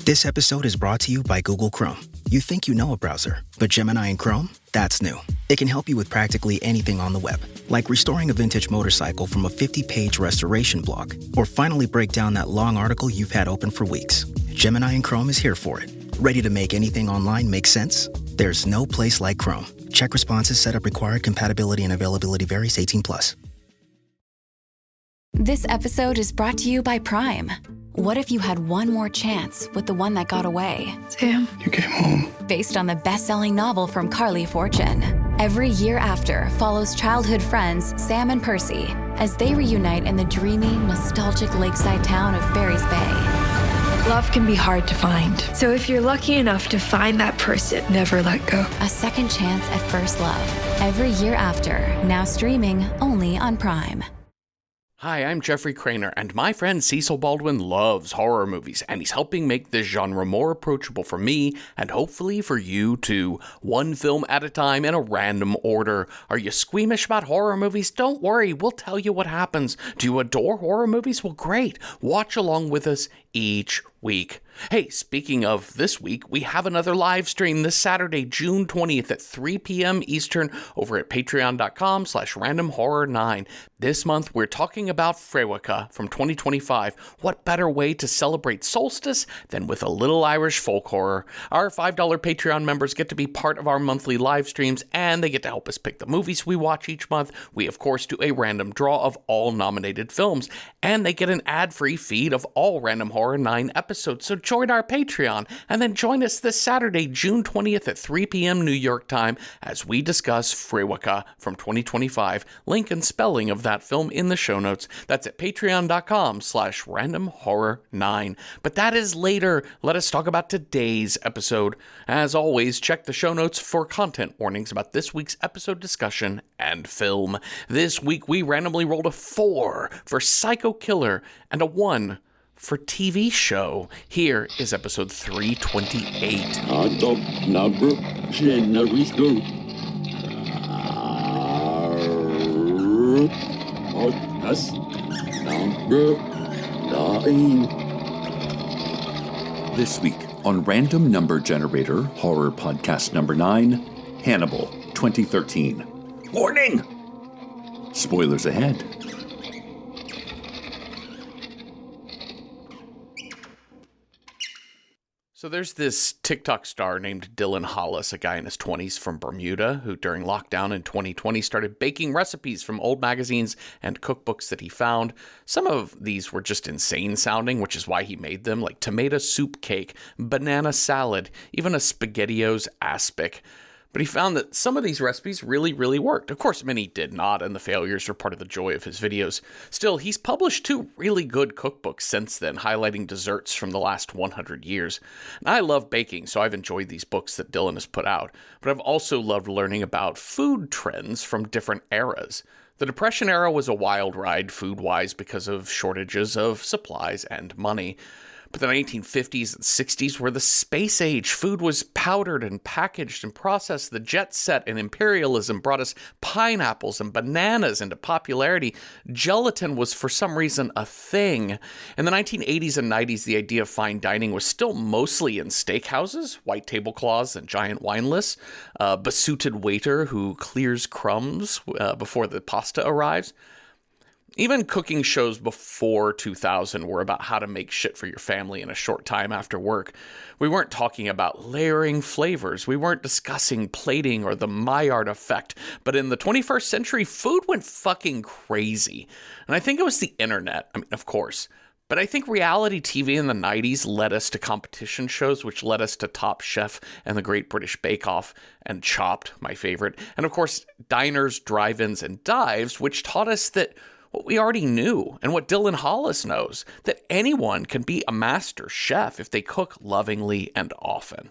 This episode is brought to you by Google Chrome. You think you know a browser, but Gemini and Chrome? That's new. It can help you with practically anything on the web, like restoring a vintage motorcycle from a 50-page restoration blog, or finally break down that long article you've had open for weeks. Gemini and Chrome is here for it. Ready to make anything online make sense? There's no place like Chrome. Check responses, setup required, compatibility and availability varies, 18+. This episode is brought to you by Prime. What if you had one more chance with the one that got away? Sam, you came home. Based on the best-selling novel from Carly Fortune. Every Year After follows childhood friends Sam and Percy as they reunite in the dreamy, nostalgic lakeside town of Barry's Bay. Love can be hard to find. So if you're lucky enough to find that person, never let go. A second chance at first love. Every Year After, now streaming only on Prime. Hi, I'm Jeffrey Craner, and my friend Cecil Baldwin loves horror movies, and he's helping make this genre more approachable for me, and hopefully for you too. One film at a time in a random order. Are you squeamish about horror movies? Don't worry, we'll tell you what happens. Do you adore horror movies? Well, great. Watch along with us each week. Hey, speaking of this week, we have another live stream this Saturday, June 20th at 3 p.m. Eastern over at patreon.com/randomhorror9. This month, we're talking about Frewaka from 2025. What better way to celebrate solstice than with a little Irish folk horror? Our $5 Patreon members get to be part of our monthly live streams, and they get to help us pick the movies we watch each month. We, of course, do a random draw of all nominated films, and they get an ad-free feed of all Random Horror 9 episodes. So join our Patreon, and then join us this Saturday, June 20th at 3 p.m. New York time as we discuss Frewaka from 2025. Link and spelling of that film in the show notes. That's at patreon.com/randomhorror9. But that is later. Let us talk about today's episode. As always, check the show notes for content warnings about this week's episode discussion and film. This week, we randomly rolled a 4 for Psycho Killer and a 1 for TV show. Here is episode 328. This week on Random Number Generator, horror podcast number 9, Hannibal, 2013. Warning! Spoilers ahead. So there's this TikTok star named Dylan Hollis, a guy in his 20s from Bermuda, who during lockdown in 2020 started baking recipes from old magazines and cookbooks that he found. Some of these were just insane sounding, which is why he made them, like tomato soup cake, banana salad, even a SpaghettiOs aspic. But he found that some of these recipes really, really worked. Of course, many did not, and the failures are part of the joy of his videos. Still, he's published 2 really good cookbooks since then, highlighting desserts from the last 100 years. And I love baking, so I've enjoyed these books that Dylan has put out. But I've also loved learning about food trends from different eras. The Depression era was a wild ride food-wise because of shortages of supplies and money. But the 1950s and 60s were the space age. Food was powdered and packaged and processed. The jet set and imperialism brought us pineapples and bananas into popularity. Gelatin was, for some reason, a thing. In the 1980s and 90s, the idea of fine dining was still mostly in steakhouses, white tablecloths and giant wine lists, a besooted waiter who clears crumbs before the pasta arrives. Even cooking shows before 2000 were about how to make shit for your family in a short time after work. We weren't talking about layering flavors. We weren't discussing plating or the Maillard effect. But in the 21st century, food went fucking crazy. And I think it was the internet. I mean, of course. But I think reality TV in the 90s led us to competition shows, which led us to Top Chef and The Great British Bake Off and Chopped, my favorite. And of course, diners, drive-ins, and dives, which taught us that what we already knew, and what Dylan Hollis knows, that anyone can be a master chef if they cook lovingly and often.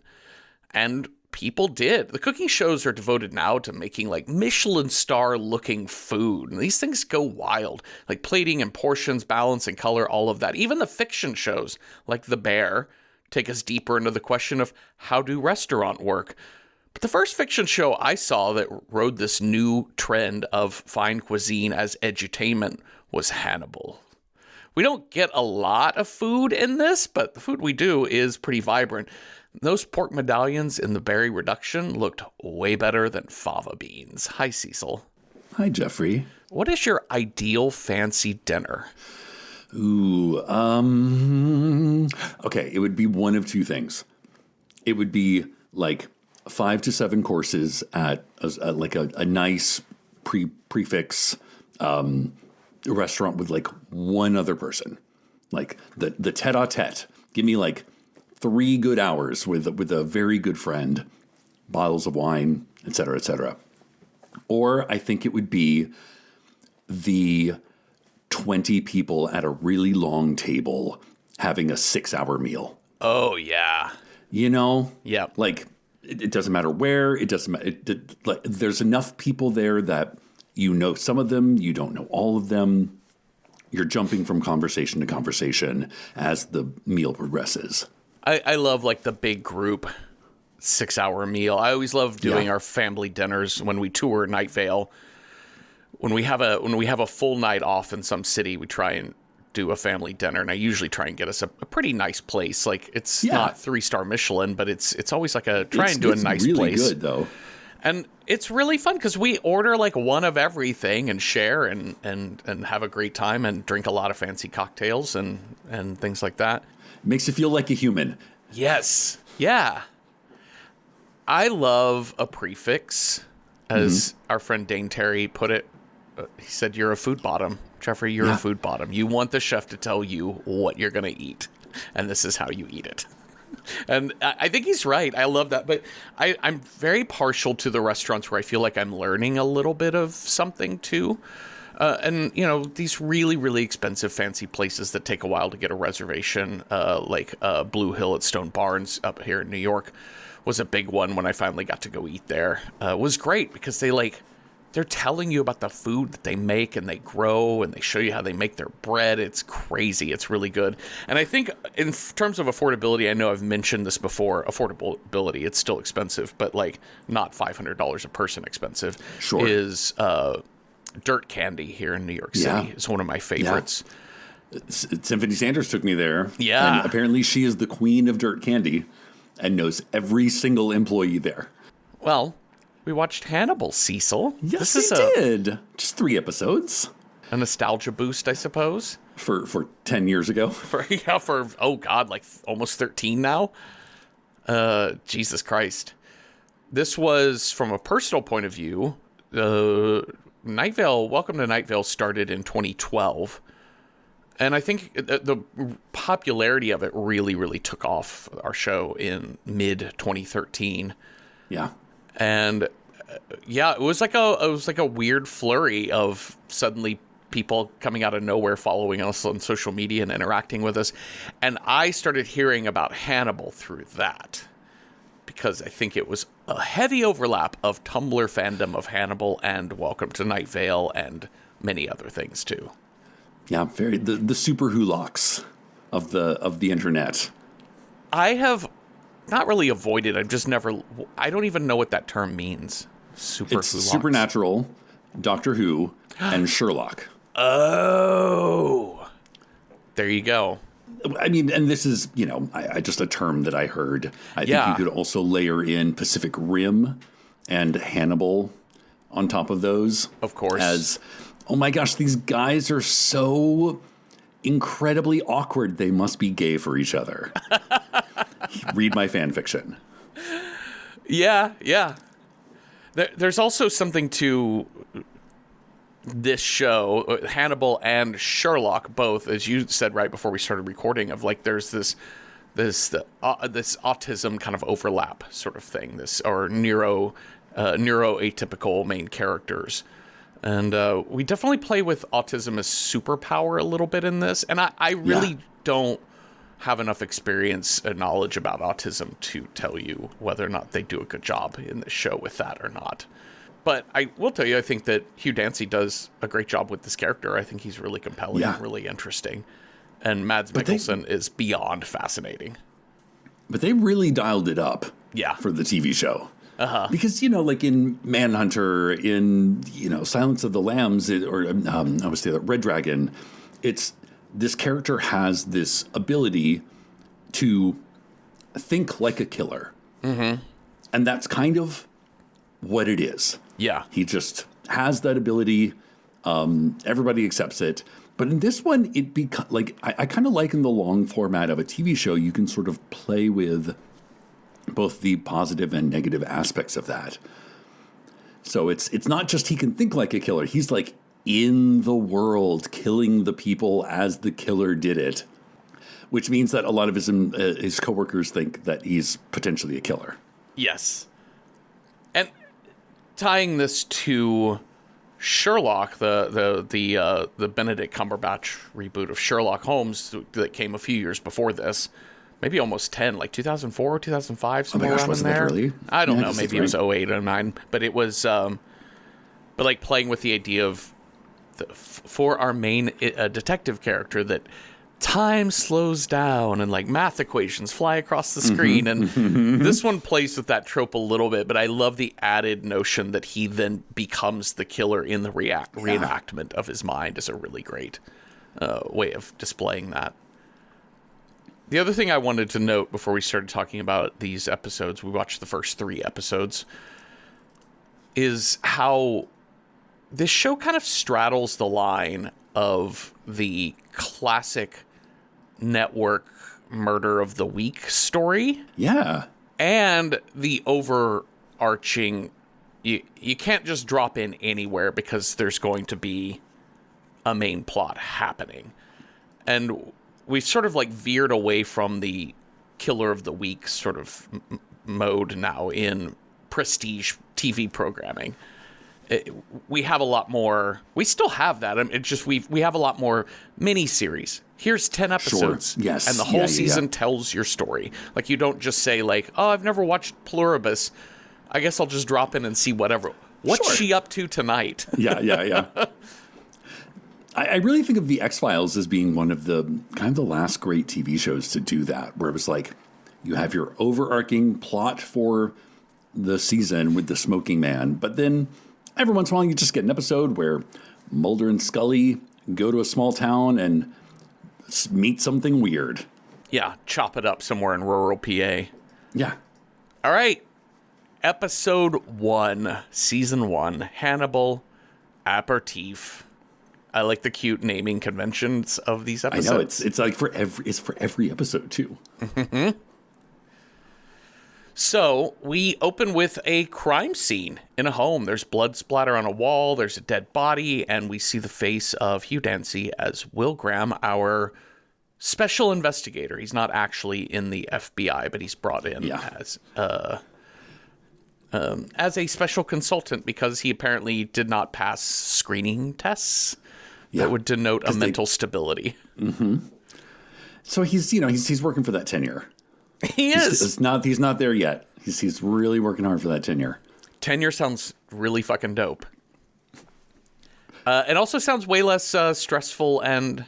And people did. The cooking shows are devoted now to making like Michelin star looking food. And these things go wild, like plating and portions, balance and color, all of that. Even the fiction shows like The Bear take us deeper into the question of how do restaurant work. But the first fiction show I saw that rode this new trend of fine cuisine as edutainment was Hannibal. We don't get a lot of food in this, but the food we do is pretty vibrant. Those pork medallions in the berry reduction looked way better than fava beans. Hi, Cecil. Hi, Jeffrey. What is your ideal fancy dinner? Ooh, okay, it would be one of two things. It would be like 5 to 7 courses at a nice prefix restaurant with like one other person, like the tete-a-tete. Give me like 3 good hours with a very good friend, bottles of wine, et cetera, et cetera. Or I think it would be the 20 people at a really long table having a 6-hour meal. Oh, yeah. You know? Yeah. Like, it doesn't matter where. It doesn't matter. Like, there's enough people there that you know some of them. You don't know all of them. You're jumping from conversation to conversation as the meal progresses. I love, like, the big group 6-hour meal. I always love doing our family dinners when we tour Night Vale. When we have a full night off in some city, we try and do a family dinner, and I usually try and get us a pretty nice place. Like, it's not 3-star Michelin, but it's always like a do a nice really place. It's really good though, and it's really fun because we order like one of everything and share and have a great time and drink a lot of fancy cocktails and things like that. Makes you feel like a human. Yes, yeah. I love a prefix, as our friend Dane Terry put it. He said, "You're a food bottom, Jeffrey. You're a food bottom. You want the chef to tell you what you're going to eat, and this is how you eat it." And I think he's right. I love that. But I'm very partial to the restaurants where I feel like I'm learning a little bit of something too. And, you know, these really, really expensive fancy places that take a while to get a reservation, like Blue Hill at Stone Barns up here in New York was a big one when I finally got to go eat there. It was great because they're telling you about the food that they make and they grow and they show you how they make their bread. It's crazy. It's really good. And I think in terms of affordability, I know I've mentioned this before, affordability, it's still expensive, but like not $500 a person expensive, is Dirt Candy here in New York City. It's one of my favorites. Yeah. Symphony Sanders took me there. Yeah. And apparently she is the queen of Dirt Candy and knows every single employee there. Well, we watched Hannibal, Cecil. Yes, we did. Just 3 episodes. A nostalgia boost, I suppose. For 10 years ago. For oh God, like almost 13 now. Jesus Christ. This was, from a personal point of view, Night Vale, Welcome to Night Vale started in 2012. And I think the popularity of it really, really took off our show in mid-2013. Yeah. And it was like a weird flurry of suddenly people coming out of nowhere following us on social media and interacting with us. And I started hearing about Hannibal through that because I think it was a heavy overlap of Tumblr fandom of Hannibal and Welcome to Night Vale and many other things too. Yeah, very the super hulaks of the internet. I have not really avoided. I don't even know what that term means. It's Supernatural, Doctor Who, and Sherlock. Oh, there you go. I mean, and this is, I just a term that I heard. I think you could also layer in Pacific Rim and Hannibal on top of those. Of course. As, oh my gosh, these guys are so incredibly awkward. They must be gay for each other. Read my fan fiction. Yeah. There's also something to this show, Hannibal and Sherlock, both, as you said right before we started recording, of like there's this autism kind of overlap sort of thing, or neuroatypical main characters. And we definitely play with autism as superpower a little bit in this. And I really don't have enough experience and knowledge about autism to tell you whether or not they do a good job in this show with that or not. But I will tell you, I think that Hugh Dancy does a great job with this character. I think he's really compelling and really interesting. And Mads Mikkelsen is beyond fascinating. But they really dialed it up for the TV show. Because, like in Manhunter, in, Silence of the Lambs, or I was saying Red Dragon, it's this character has this ability to think like a killer. Mm-hmm. And that's kind of what it is. Yeah. He just has that ability. Everybody accepts it. But in this one, it I kind of like in the long format of a TV show, you can sort of play with both the positive and negative aspects of that. So it's not just he can think like a killer. He's like in the world, killing the people as the killer did it, which means that a lot of his coworkers think that he's potentially a killer. Yes. And tying this to Sherlock, the Benedict Cumberbatch reboot of Sherlock Holmes that came a few years before this, maybe almost 10, like 2004, 2005, somewhere around in there. Really? I don't know, maybe it was 08 or 09, but it was, but like playing with the idea of for our main detective character that time slows down and like math equations fly across the screen. And this one plays with that trope a little bit, but I love the added notion that he then becomes the killer in the reenactment of his mind is a really great way of displaying that. The other thing I wanted to note before we started talking about these episodes, we watched the first 3 episodes, is how this show kind of straddles the line of the classic network murder of the week story. Yeah. And the overarching, you can't just drop in anywhere because there's going to be a main plot happening. And we've sort of like veered away from the killer of the week sort of mode now in prestige TV programming. We have a lot more. We still have that. I mean, it's just we have a lot more mini-series. Here's 10 episodes. Sure. Yes. And the whole season tells your story. Like, you don't just say, like, oh, I've never watched Pluribus. I guess I'll just drop in and see whatever. What's she up to tonight? Yeah. I really think of The X-Files as being one of the kind of the last great TV shows to do that, where it was like, you have your overarching plot for the season with the smoking man, but then every once in a while, you just get an episode where Mulder and Scully go to a small town and meet something weird. Yeah, chop it up somewhere in rural PA. Yeah. All right. Episode 1, Season 1, Hannibal, Aperitif. I like the cute naming conventions of these episodes. I know, it's like for every episode, too. Mm-hmm. So we open with a crime scene in a home. There's blood splatter on a wall. There's a dead body. And we see the face of Hugh Dancy as Will Graham, our special investigator. He's not actually in the FBI, but he's brought in as a special consultant because he apparently did not pass screening tests that would denote a mental stability. Mm-hmm. So he's working for that tenure. He is. He's not there yet. He's really working hard for that tenure. Tenure sounds really fucking dope. It also sounds way less stressful and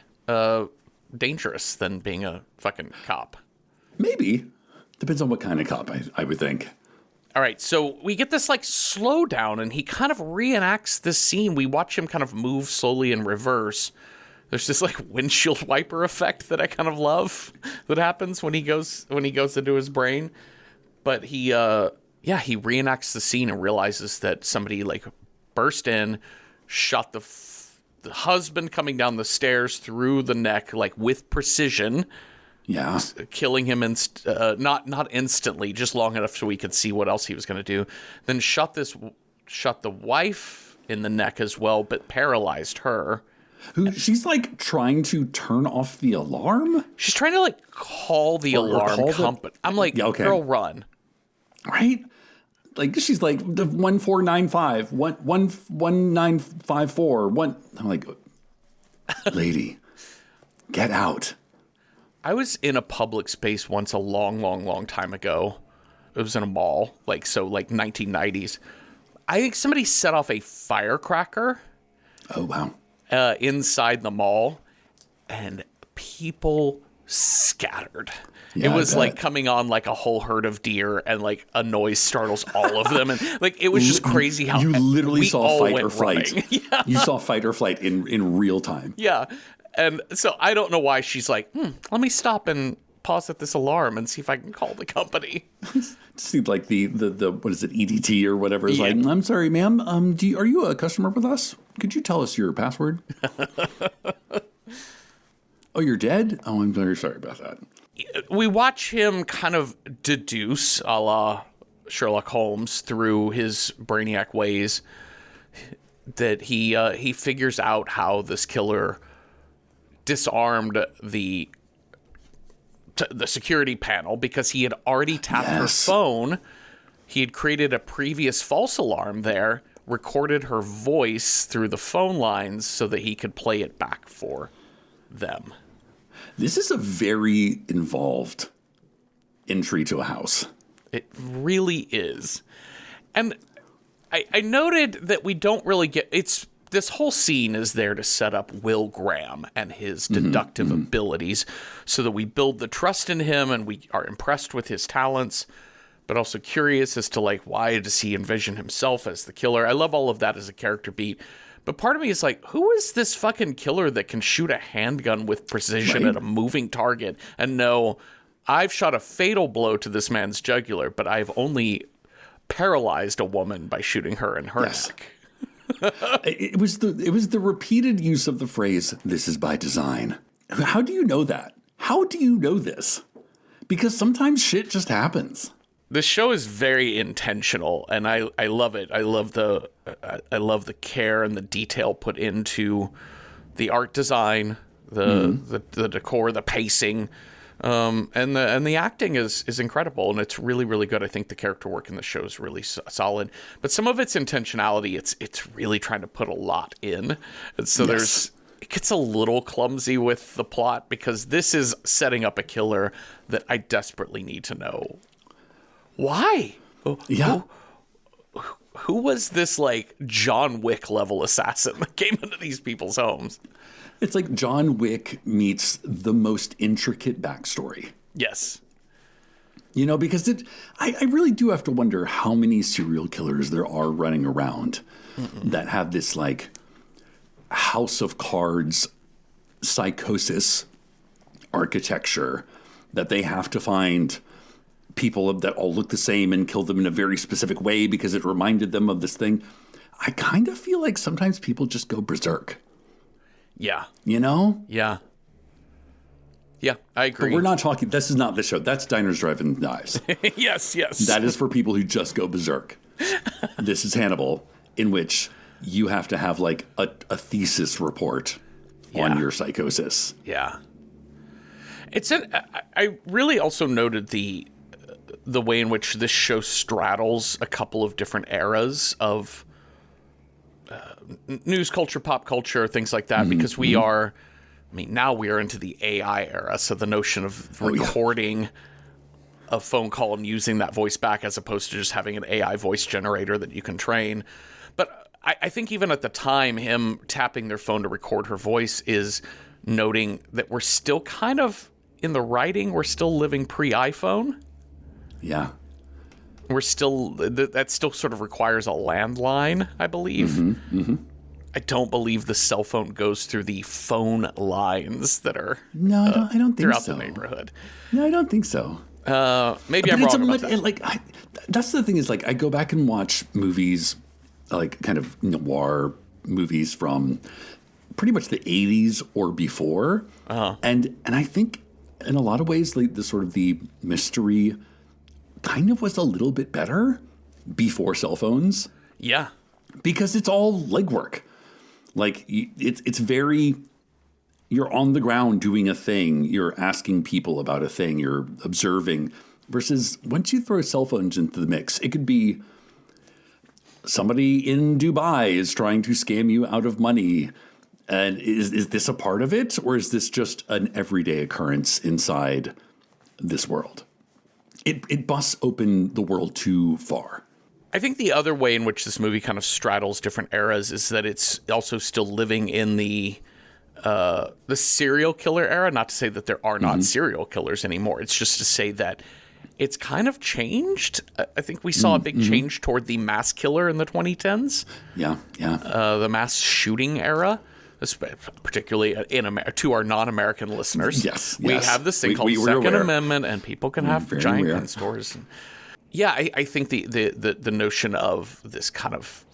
dangerous than being a fucking cop. Maybe. Depends on what kind of cop, I would think. All right, so we get this like slowdown, and he kind of reenacts this scene. We watch him kind of move slowly in reverse. There's this like windshield wiper effect that I kind of love that happens when he goes into his brain. But he reenacts the scene and realizes that somebody like burst in, shot the husband coming down the stairs through the neck like with precision. Yeah, killing him not instantly, just long enough so we could see what else he was going to do. Then shot the wife in the neck as well, but paralyzed her. She's like trying to turn off the alarm. She's trying to like call the alarm company. I'm like, girl, run. Right? Like she's like the 1495, 1954, one. I'm like, lady, get out. I was in a public space once a long time ago. It was in a mall, like 1990s. I think somebody set off a firecracker. Oh, wow. Inside the mall, and people scattered. Yeah, it was like coming on like a whole herd of deer, and like a noise startles all of them, and like it was just crazy how you literally saw fight or flight. Yeah. You saw fight or flight in real time. Yeah, And so I don't know why she's like, let me stop and pause at this alarm and see if I can call the company. It seemed like the what is it, EDT or whatever is Yeah. like, I'm sorry, ma'am. Are you a customer with us? Could you tell us your password? Oh, you're dead? Oh, I'm very sorry about that. We watch him kind of deduce, a la Sherlock Holmes, through his brainiac ways, that he figures out how this killer disarmed the security panel because he had already tapped her phone. He had created a previous false alarm there, recorded her voice through the phone lines so that he could play it back for them. This is a very involved entry to a house. It really is. And I noted that we don't really get... This whole scene is there to set up Will Graham and his deductive abilities so that we build the trust in him and we are impressed with his talents, but also curious as to, like, why does he envision himself as the killer? I love all of that as a character beat. But part of me is like, who is this fucking killer that can shoot a handgun with precision at a moving target? And no, I've shot a fatal blow to this man's jugular, but I've only paralyzed a woman by shooting her in her neck. It was the repeated use of the phrase, "This is by design." How do you know that? How do you know this? Because sometimes shit just happens. This show is very intentional, and I love it. I love the care and the detail put into the art design, the decor, the pacing, and the acting is incredible, and it's really, really good. I think the character work in the show is really solid, but some of its intentionality, it's really trying to put a lot in, and so it gets a little clumsy with the plot because this is setting up a killer that I desperately need to know. Why? Yeah. Who was this, like, John Wick level assassin that came into these people's homes? It's like John Wick meets the most intricate backstory. Yes. You know, because I really do have to wonder how many serial killers there are running around that have this, like, House of Cards psychosis architecture that they have to find people that all look the same and kill them in a very specific way because it reminded them of this thing. I kind of feel like sometimes people just go berserk. Yeah. You know? Yeah. Yeah, I agree. But we're not talking, this is not the show. That's Diners, Drive-In Dives. Yes. That is for people who just go berserk. This is Hannibal, in which you have to have, like, a thesis report on your psychosis. Yeah. I really also noted the way in which this show straddles a couple of different eras of news culture, pop culture, things like that, because we are, now we are into the AI era. So the notion of recording a phone call and using that voice back as opposed to just having an AI voice generator that you can train. But I think even at the time, him tapping their phone to record her voice is noting that we're still kind of in the writing. We're still living pre-iPhone. Yeah. We're still, that still sort of requires a landline, I believe. I don't believe the cell phone goes through the phone lines that are I don't think throughout so. the neighborhood. No, I don't think so. Maybe I'm wrong about that. That's the thing is, like, I go back and watch movies, like kind of noir movies from pretty much the 80s or before. And I think in a lot of ways, like, the sort of the mystery kind of was a little bit better before cell phones. Yeah. Because it's all legwork. Like, it's very, you're on the ground doing a thing. You're asking people about a thing. You're observing. Versus once you throw cell phones into the mix, it could be somebody in Dubai is trying to scam you out of money. And is this a part of it? Or is this just an everyday occurrence inside this world? It busts open the world too far. I think the other way in which this movie kind of straddles different eras is that it's also still living in the serial killer era. Not to say that there are not serial killers anymore. It's just to say that it's kind of changed. I think we saw a big change toward the mass killer in the 2010s. Yeah. The mass shooting era. particularly to our non-American listeners. Yes. We have this thing called Second Amendment, and people can have giant gun stores. I think the notion of this kind of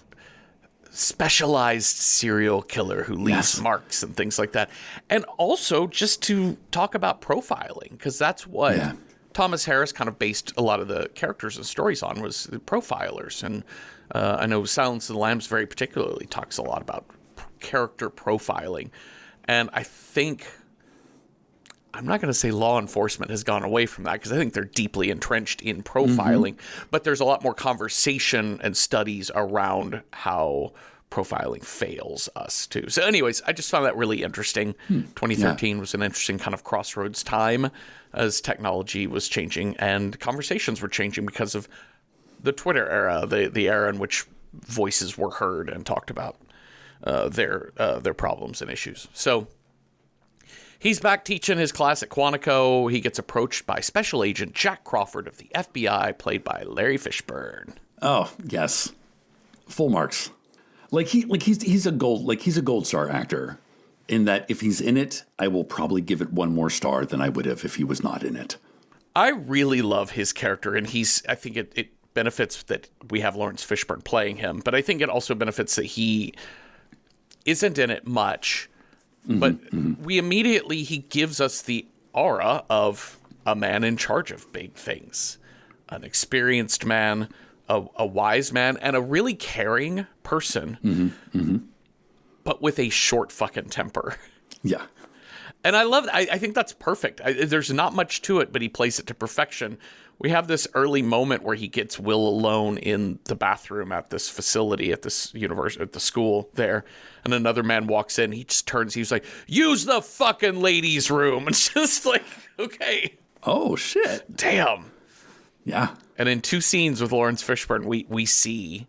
specialized serial killer who leaves marks and things like that. And also just to talk about profiling, because that's what Thomas Harris kind of based a lot of the characters and stories on, was the profilers. And I know Silence of the Lambs very particularly talks a lot about character profiling. And I think, I'm not going to say law enforcement has gone away from that, because I think they're deeply entrenched in profiling, but there's a lot more conversation and studies around how profiling fails us too. So anyways, I just found that really interesting. 2013 was an interesting kind of crossroads time as technology was changing and conversations were changing because of the Twitter era, the era in which voices were heard and talked about their problems and issues. So he's back teaching his class at Quantico. He gets approached by Special Agent Jack Crawford of the FBI, played by Larry Fishburne. Oh, yes. Full marks. He's a gold star actor, in that if he's in it, I will probably give it one more star than I would have if he was not in it. I really love his character, and I think it benefits that we have Lawrence Fishburne playing him, but I think it also benefits that he isn't in it much. But he gives us the aura of a man in charge of big things, an experienced man, a wise man, and a really caring person, but with a short fucking temper. Yeah. And I love that. I think that's perfect. There's not much to it, but he plays it to perfection. We have this early moment where he gets Will alone in the bathroom at this facility, at this university, at the school there. And another man walks in. He just turns. He's like, use the fucking ladies' room. And just like, okay. Oh, shit. Damn. Yeah. And in 2 scenes with Lawrence Fishburne, we see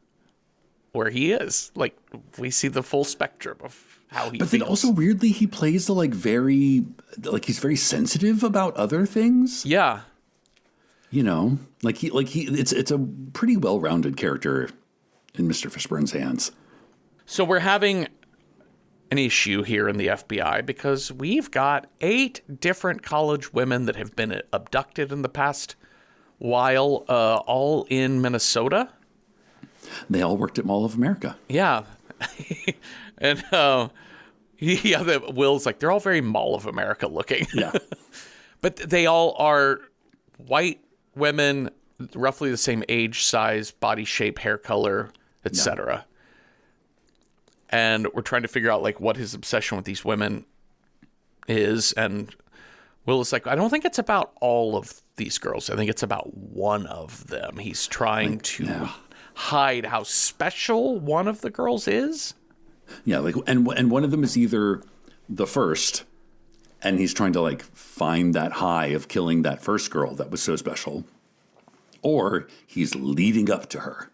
where he is. Like, we see the full spectrum of how he feels. But then also, weirdly, he plays he's very sensitive about other things. Yeah. You know, it's a pretty well-rounded character in Mr. Fishburne's hands. So we're having an issue here in the FBI because we've got 8 different college women that have been abducted in the past while, all in Minnesota. They all worked at Mall of America. Yeah. And Will's like, they're all very Mall of America looking. Yeah. But they all are white women, roughly the same age, size, body shape, hair color, etc. And we're trying to figure out what his obsession with these women is. And Will is like, I don't think it's about all of these girls. I think it's about one of them. He's trying to hide how special one of the girls is. Yeah, and one of them is either the first, and he's trying to find that high of killing that first girl that was so special, or he's leading up to her.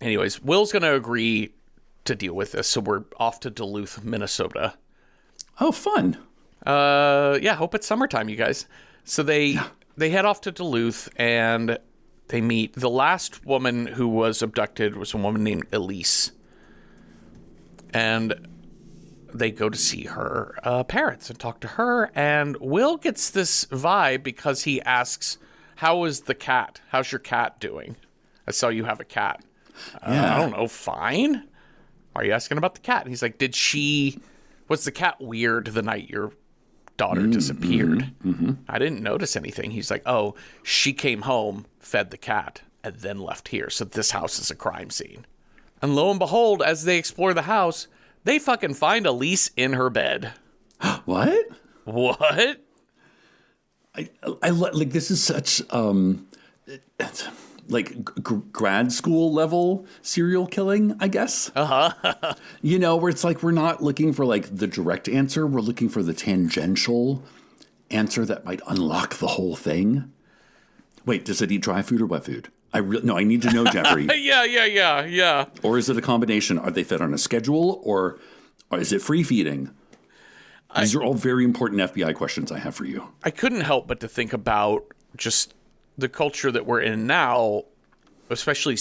Anyways, Will's going to agree to deal with this, so we're off to Duluth, Minnesota. Oh, fun. Hope it's summertime, you guys. So they head off to Duluth, and they meet. The last woman who was abducted was a woman named Elise. And they go to see her parents and talk to her. And Will gets this vibe because he asks, how is the cat? How's your cat doing? I saw you have a cat. I don't know. Fine. Why are you asking about the cat? And he's like, was the cat weird the night your daughter disappeared? I didn't notice anything. He's like, oh, she came home, fed the cat, and then left here. So this house is a crime scene. And lo and behold, as they explore the house, they fucking find Elise in her bed. What? What? I this is such grad school level serial killing, I guess. Where it's we're not looking for the direct answer. We're looking for the tangential answer that might unlock the whole thing. Wait, does it eat dry food or wet food? I need to know, Jeffrey. Yeah. Or is it a combination? Are they fed on a schedule, or is it free feeding? These are all very important FBI questions I have for you. I couldn't help but to think about just the culture that we're in now, especially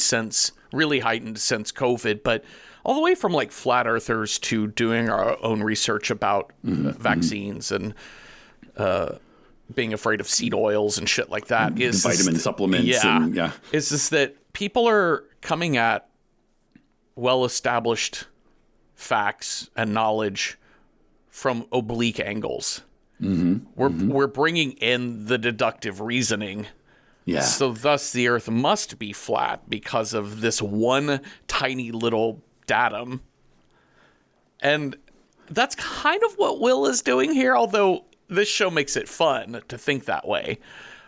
really heightened since COVID, but all the way from like flat earthers to doing our own research about vaccines and being afraid of seed oils and shit like that. Is vitamin supplements. Is this that people are coming at well-established facts and knowledge from oblique angles. We're bringing in the deductive reasoning. Yeah. So thus the Earth must be flat because of this one tiny little datum. And that's kind of what Will is doing here, although this show makes it fun to think that way.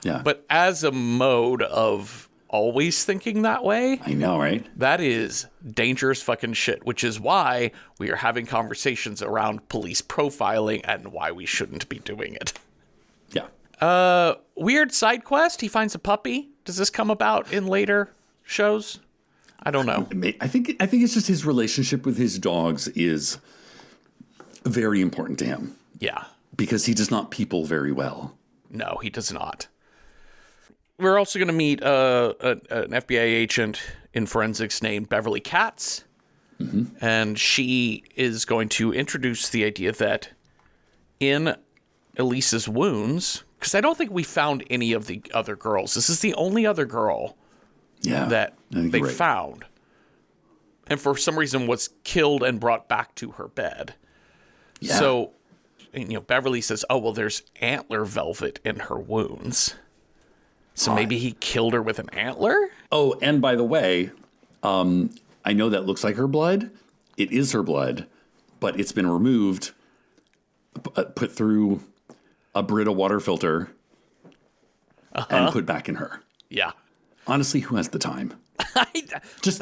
Yeah. But as a mode of always thinking that way, I know, right? that is dangerous fucking shit, which is why we are having conversations around police profiling and why we shouldn't be doing it. Yeah. Weird side quest. He finds a puppy. Does this come about in later shows? I don't know. I think it's just his relationship with his dogs is very important to him. Yeah. Because he does not people very well. No, he does not. We're also going to meet an FBI agent in forensics named Beverly Katz. And she is going to introduce the idea that in Elise's wounds, because I don't think we found any of the other girls. This is the only other girl that they found. And for some reason was killed and brought back to her bed. Yeah. So, Beverly says, oh, well, there's antler velvet in her wounds. So maybe he killed her with an antler? Oh, and by the way, I know that looks like her blood. It is her blood, but it's been removed, put through a Brita water filter, and put back in her. Yeah. Honestly, who has the time? Just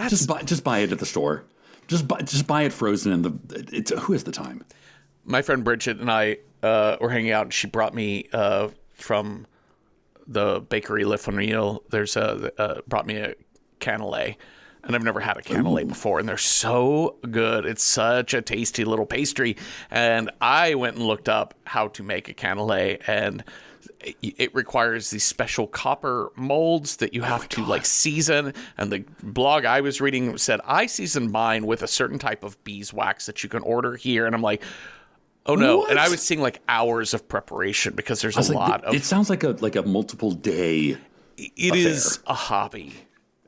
buy it at the store. Just buy it frozen who has the time? My friend Bridget and I were hanging out, and she brought me from the bakery Le Fonrille. Brought me a cannelé, and I've never had a cannelé before, and they're so good. It's such a tasty little pastry, and I went and looked up how to make a cannelé, and it requires these special copper molds that you have to season. And the blog I was reading said I seasoned mine with a certain type of beeswax that you can order here, and I'm like, oh no! What? And I was seeing hours of preparation because there's a lot of. It sounds like a multiple day. It affair. Is a hobby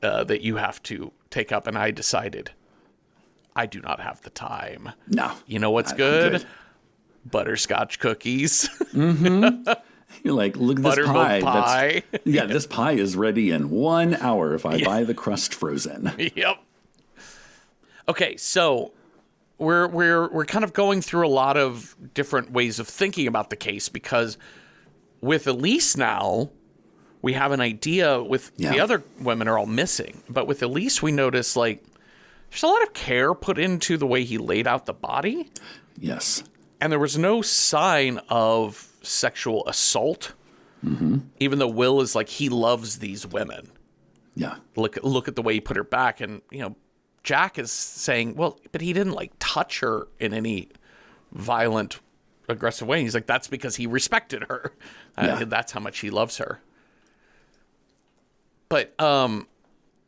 that you have to take up, and I decided I do not have the time. No, you know what's good? Butterscotch cookies. You're like, look at this pie. This pie is ready in 1 hour if I buy the crust frozen. Yep. Okay, so. We're kind of going through a lot of different ways of thinking about the case because with Elise now, we have an idea with the other women are all missing. But with Elise, we notice there's a lot of care put into the way he laid out the body. Yes. And there was no sign of sexual assault, even though Will is he loves these women. Yeah. Look at the way he put her back, and, Jack is saying, well, but he didn't touch her in any violent, aggressive way. He's like, that's because he respected her. That's how much he loves her. But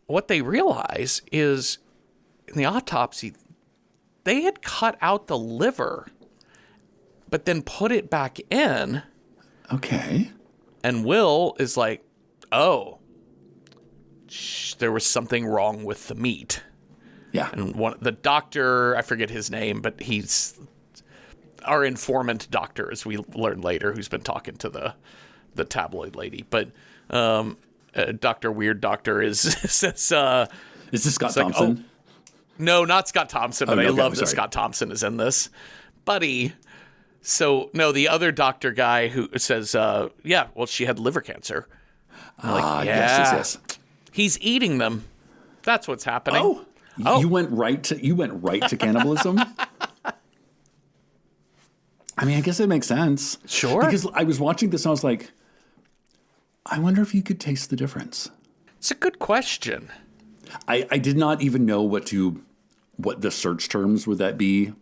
what they realize is in the autopsy, they had cut out the liver, but then put it back in. Okay. And Will is like, oh, there was something wrong with the meat. Yeah. And the doctor, I forget his name, but he's our informant doctor, as we learn later, who's been talking to the tabloid lady. But Dr. Weird Doctor says... is this Scott Thompson? No, not Scott Thompson, but I love that Scott Thompson is in this. Buddy. So, no, the other doctor guy who says, she had liver cancer. Yes. He's eating them. That's what's happening. Oh, you went right to cannibalism. I mean, I guess it makes sense. Sure. Because I was watching this and I was like, I wonder if you could taste the difference. It's a good question. I did not even know what the search terms would that be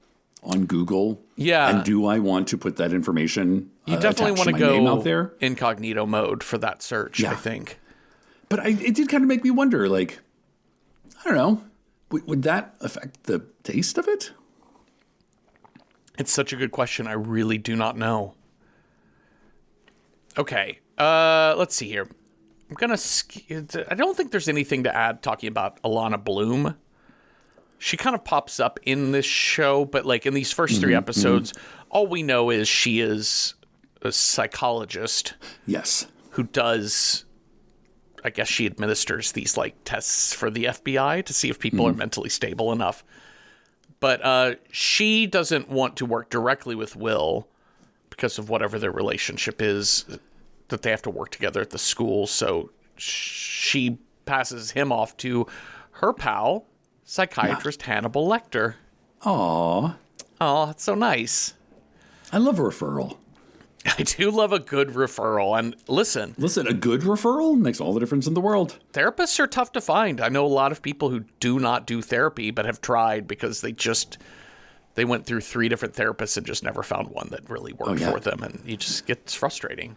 on Google. Yeah. And do I want to put that information? You definitely want to go out there? Incognito mode for that search, yeah. I think. But it did kind of make me wonder, I don't know. Would that affect the taste of it? It's such a good question. I really do not know. Okay, let's see here. I don't think there's anything to add talking about Alana Bloom. She kind of pops up in this show, but like in these first 3 episodes, all we know is she is a psychologist. Yes. Who does, I guess she administers these like tests for the FBI to see if people are mentally stable enough. But she doesn't want to work directly with Will because of whatever their relationship is, that they have to work together at the school. So she passes him off to her pal, psychiatrist Hannibal Lecter. Aw. Oh, that's so nice. I love a referral. I do love a good referral. And listen, a good referral makes all the difference in the world. Therapists are tough to find. I know a lot of people who do not do therapy, but have tried because they went through 3 different therapists and just never found one that really worked for them. And it's frustrating.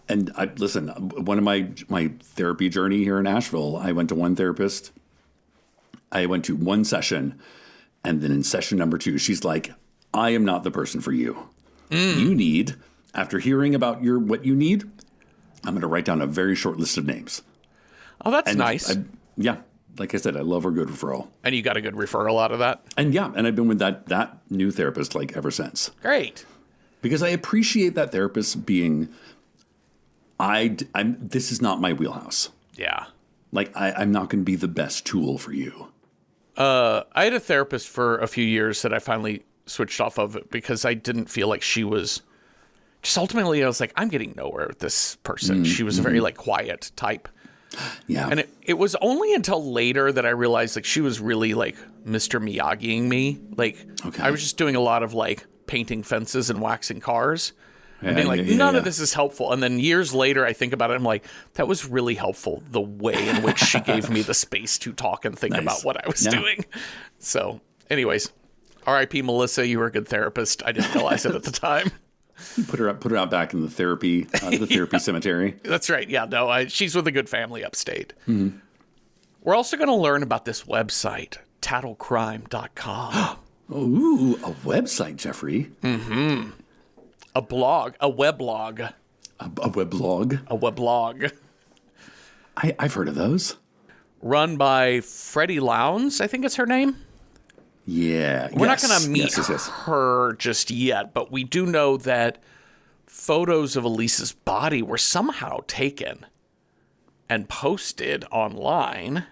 And one of my therapy journey here in Nashville, I went to one therapist. I went to one session, and then in session number 2, she's like, I am not the person for you. You need, after hearing about what you need, I'm going to write down a very short list of names. Oh, that's nice. Like I said, I love her good referral. And you got a good referral out of that? And I've been with that new therapist like ever since. Great. Because I appreciate that therapist being, this is not my wheelhouse. Yeah. Like, I'm not going to be the best tool for you. I had a therapist for a few years that I finally switched off of it because I didn't feel like she was just ultimately, I was like, I'm getting nowhere with this person. She was a very like quiet type. Yeah. And it was only until later that I realized like she was really like Mr. Miyagiing me. Like I was just doing a lot of like painting fences and waxing cars. And being like, none of this is helpful. And then years later, I think about it. I'm like, that was really helpful. The way in which she gave me the space to talk and think about what I was doing. So anyways, R.I.P. Melissa, you were a good therapist. I didn't realize it at the time. You put her out back in the therapy cemetery. That's right. Yeah, no, she's with a good family upstate. Mm-hmm. We're also going to learn about this website, tattlecrime.com. Ooh, a website, Jeffrey. Mm-hmm. A blog, a weblog. A weblog? A weblog. I've heard of those. Run by Freddie Lowndes, I think it's her name. Yeah. We're not going to meet her just yet, but we do know that photos of Elise's body were somehow taken and posted online.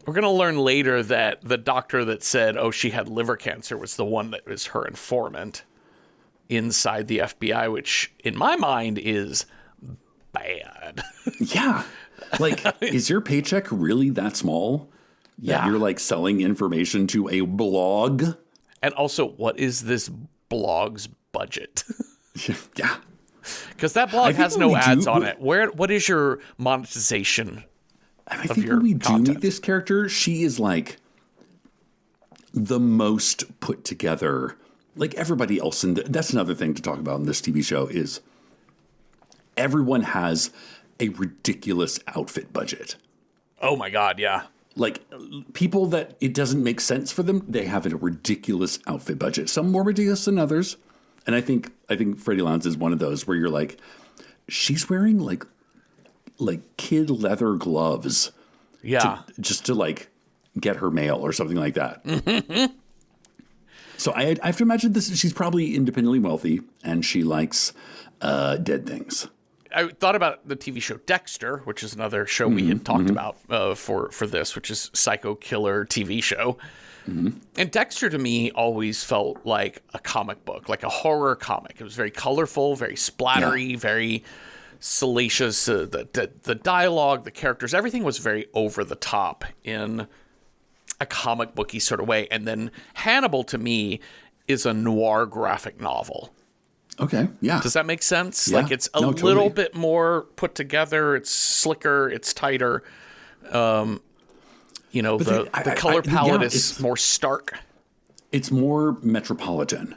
We're going to learn later that the doctor that said, she had liver cancer was the one that was her informant inside the FBI, which in my mind is bad. Yeah. Like, is your paycheck really that small? Yeah. You're like selling information to a blog? And also, what is this blog's budget? Yeah. Because that blog has no ads on it. What is your monetization? I think when we do meet this character, she is like the most put together. Like everybody else, and that's another thing to talk about in this TV show is everyone has a ridiculous outfit budget. Oh my God, yeah. Like people that it doesn't make sense for them, they have a ridiculous outfit budget. Some more ridiculous than others. And I think Freddie Lowndes is one of those where you're like, she's wearing like kid leather gloves. Yeah. Just to like get her mail or something like that. Mm-hmm. So I have to imagine she's probably independently wealthy and she likes dead things. I thought about the TV show Dexter, which is another show we had talked about for this, which is psycho killer TV show. Mm-hmm. And Dexter to me always felt like a comic book, like a horror comic. It was very colorful, very splattery, very salacious. The dialogue, the characters, everything was very over the top in a comic booky sort of way. And then Hannibal to me is a noir graphic novel. Okay, yeah. Does that make sense? Yeah. Like it's a little bit more put together. It's slicker. It's tighter. The color palette is more stark. It's more metropolitan.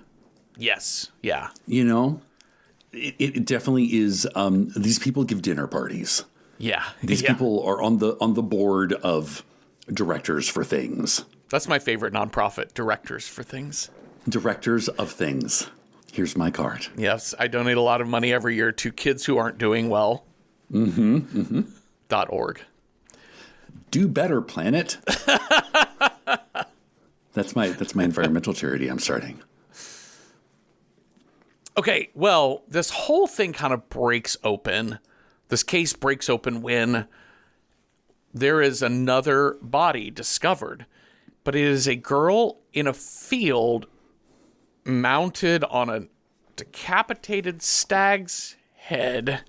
Yes. Yeah. It definitely is. These people give dinner parties. Yeah. These people are on the board of directors for things. That's my favorite nonprofit, Directors for Things. Directors of things. Here's my card. Yes, I donate a lot of money every year to kids who aren't doing well. .org. Do better, planet. That's my environmental charity I'm starting. Okay, well, this whole thing kind of breaks open. This case breaks open when there is another body discovered, but it is a girl in a field mounted on a decapitated stag's head.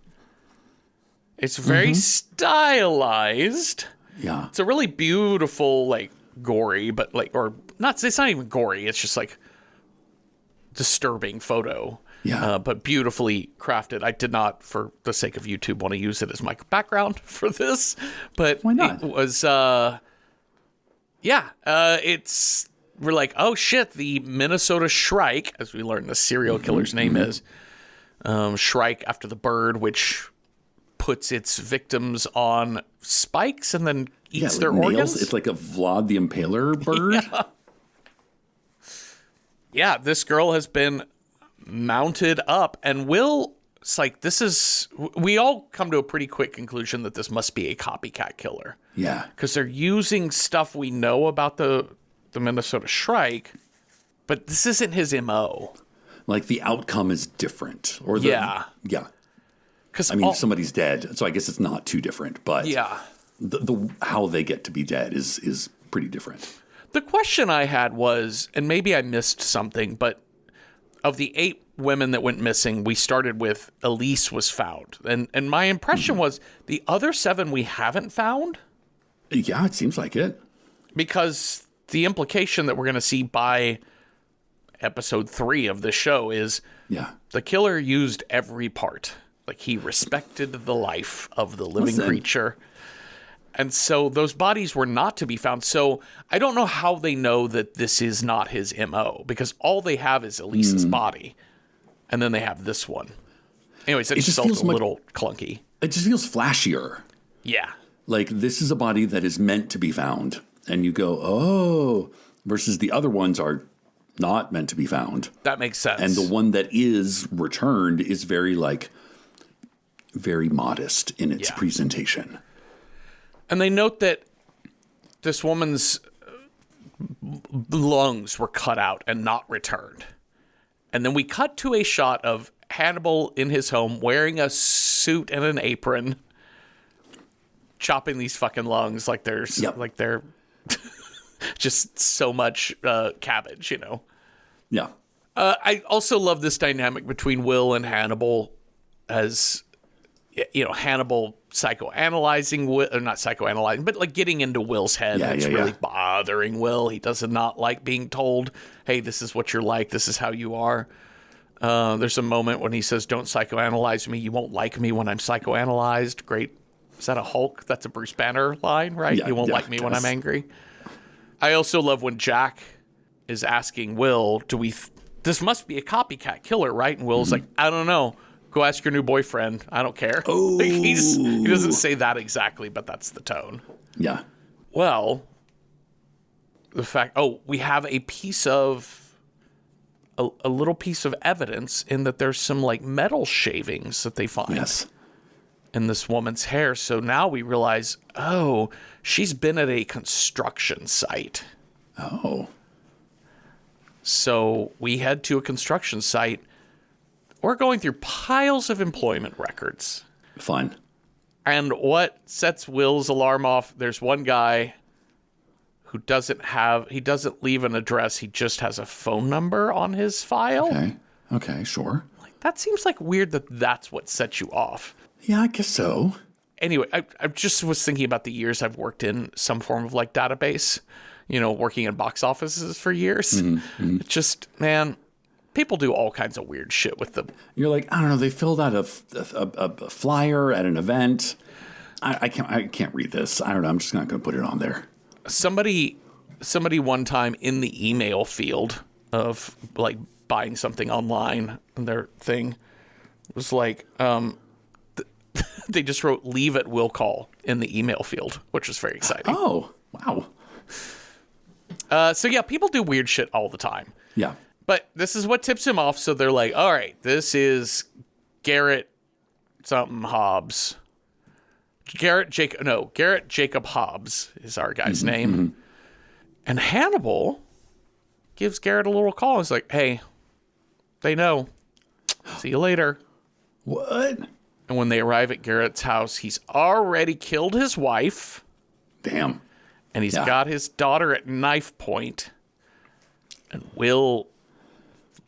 It's very stylized. Yeah. It's a really beautiful, like, gory, but like, or not, it's not even gory. It's just like disturbing photo. Yeah. But beautifully crafted. I did not, for the sake of YouTube, want to use it as my background for this, but why not? It was, it's, we're like, oh shit, the Minnesota Shrike, as we learned the serial killer's name is, Shrike after the bird, which puts its victims on spikes and then eats their organs. It's like a Vlad the Impaler bird. Yeah, this girl has been mounted up, and it's like, we all come to a pretty quick conclusion that this must be a copycat killer. Yeah. Because they're using stuff we know about the Minnesota Shrike, but this isn't his MO. Like the outcome is different. Yeah. I mean, somebody's dead, so I guess it's not too different, but the how they get to be dead is pretty different. The question I had was, and maybe I missed something, but of the 8 women that went missing, we started with Elise was found. And my impression was the other 7 we haven't found. Yeah, it seems like it. Because the implication that we're going to see by episode 3 of this show is the killer used every part. Like, he respected the life of the living creature. And so those bodies were not to be found. So I don't know how they know that this is not his MO, because all they have is Elise's body. And then they have this one. Anyways, it just felt a little clunky. It just feels flashier. Yeah. Like, this is a body that is meant to be found. And you go, oh, versus the other ones are not meant to be found. That makes sense. And the one that is returned is very modest in its presentation. And they note that this woman's lungs were cut out and not returned. And then we cut to a shot of Hannibal in his home wearing a suit and an apron, chopping these fucking lungs like they're just so much cabbage, you know? Yeah. I also love this dynamic between Will and Hannibal, as, you know, Hannibal psychoanalyzing, or not psychoanalyzing, but like getting into Will's head. It's really bothering Will. He does not like being told, hey, this is what you're like. This is how you are. There's a moment when he says, don't psychoanalyze me. You won't like me when I'm psychoanalyzed. Great. Is that a Hulk? That's a Bruce Banner line, right? You won't like me when I'm angry. I also love when Jack is asking Will, this must be a copycat killer, right? And Will's like, I don't know. Go ask your new boyfriend. I don't care. Oh. Like, he doesn't say that exactly, but that's the tone. Yeah. Well, we have a little piece of evidence in that there's some like metal shavings that they find in this woman's hair. So now we realize, she's been at a construction site. Oh. So we head to a construction site. We're going through piles of employment records. Fun. And what sets Will's alarm off, there's one guy who doesn't leave an address. He just has a phone number on his file. Okay, sure. Like, that seems like weird that's what sets you off. Yeah, I guess so. Anyway, I just was thinking about the years I've worked in some form of like database, you know, working in box offices for years. It's just, man, people do all kinds of weird shit with them. You're like, I don't know, they filled out a flyer at an event. I can't read this. I don't know. I'm just not going to put it on there. Somebody one time in the email field of like buying something online, and their thing was like, they just wrote "leave at will call" in the email field, which was very exciting. Oh, wow. Wow. So yeah, people do weird shit all the time. Yeah. But this is what tips him off. So they're like, all right, this is Garrett something Hobbs. Garrett Jacob Hobbs is our guy's name. Mm-hmm. And Hannibal gives Garrett a little call. He's like, hey, they know. See you later. What? And when they arrive at Garrett's house, he's already killed his wife. Damn. And he's got his daughter at knife point. And Will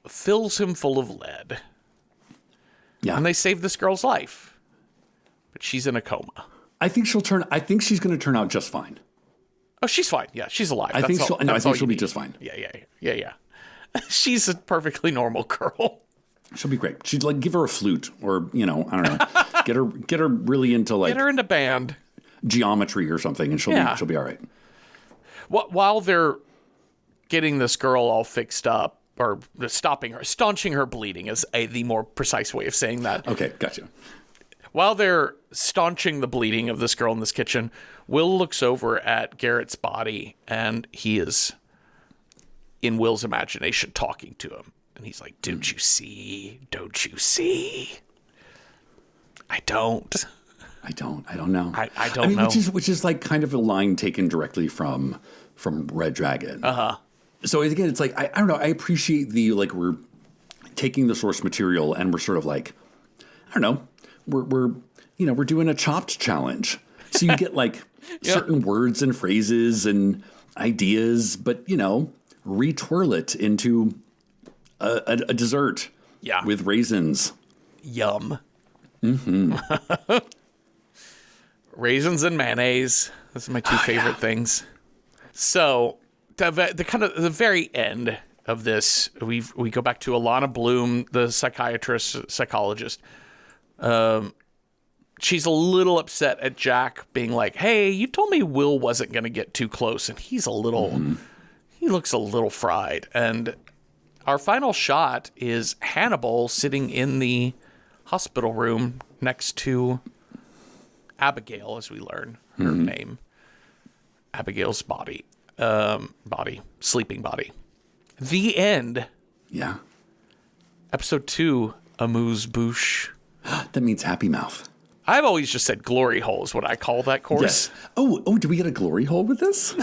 fills him full of lead. Yeah. And they save this girl's life. But she's in a coma. I think she's going to turn out just fine. Oh, she's fine. Yeah, she's alive. I think she'll be just fine. Yeah. She's a perfectly normal girl. She'll be great. She'd like give her a flute or, I don't know. get her really into like get her into band. Geometry or something and she'll be all right. While they're getting this girl all fixed up or staunching her bleeding is the more precise way of saying that. Okay, gotcha. While they're staunching the bleeding of this girl in this kitchen, Will looks over at Garrett's body and he is in Will's imagination talking to him. And he's like, don't you see? Don't you see? I don't know. I don't know. Which is like kind of a line taken directly from Red Dragon. Uh-huh. So again, it's like, I don't know. I appreciate we're taking the source material and we're sort of like, I don't know. We're doing a chopped challenge. So you get like certain words and phrases and ideas, but retwirl it into a dessert with raisins. Yum. Mm-hmm. Raisins and mayonnaise. Those are my two favorite things. So the very end of this, we go back to Alana Bloom, the psychologist. She's a little upset at Jack being like, hey, you told me Will wasn't going to get too close. And he looks a little fried. And our final shot is Hannibal sitting in the hospital room next to Abigail, as we learn her name. Abigail's sleeping body. The end. Yeah. Episode 2, amuse-bouche. That means happy mouth. I've always just said glory hole is what I call that course. Yes. Oh, do we get a glory hole with this?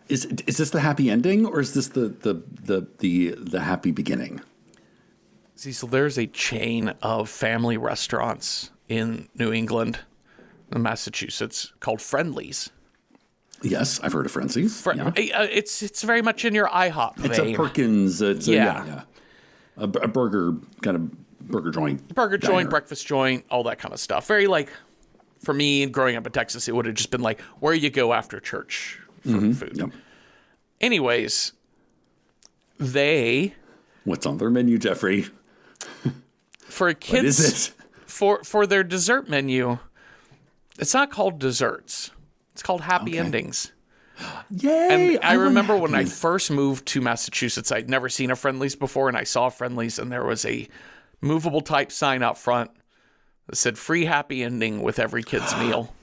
Is this the happy ending or is this the happy beginning? See, so there's a chain of family restaurants in New England, Massachusetts, called Friendly's. Yes, I've heard of Friendly's. It's very much in your IHOP vein. It's a Perkins. It's a burger kind of burger joint. Breakfast joint, all that kind of stuff. Very like, for me, growing up in Texas, it would have just been like where you go after church for food. Yep. Anyways, what's on their menu, Jeffrey? For kids, what is it? For their dessert menu, it's not called desserts. It's called happy endings. Yay! And I remember when I first moved to Massachusetts, I'd never seen a Friendly's before, and I saw Friendly's, and there was a movable type sign out front that said free happy ending with every kid's meal.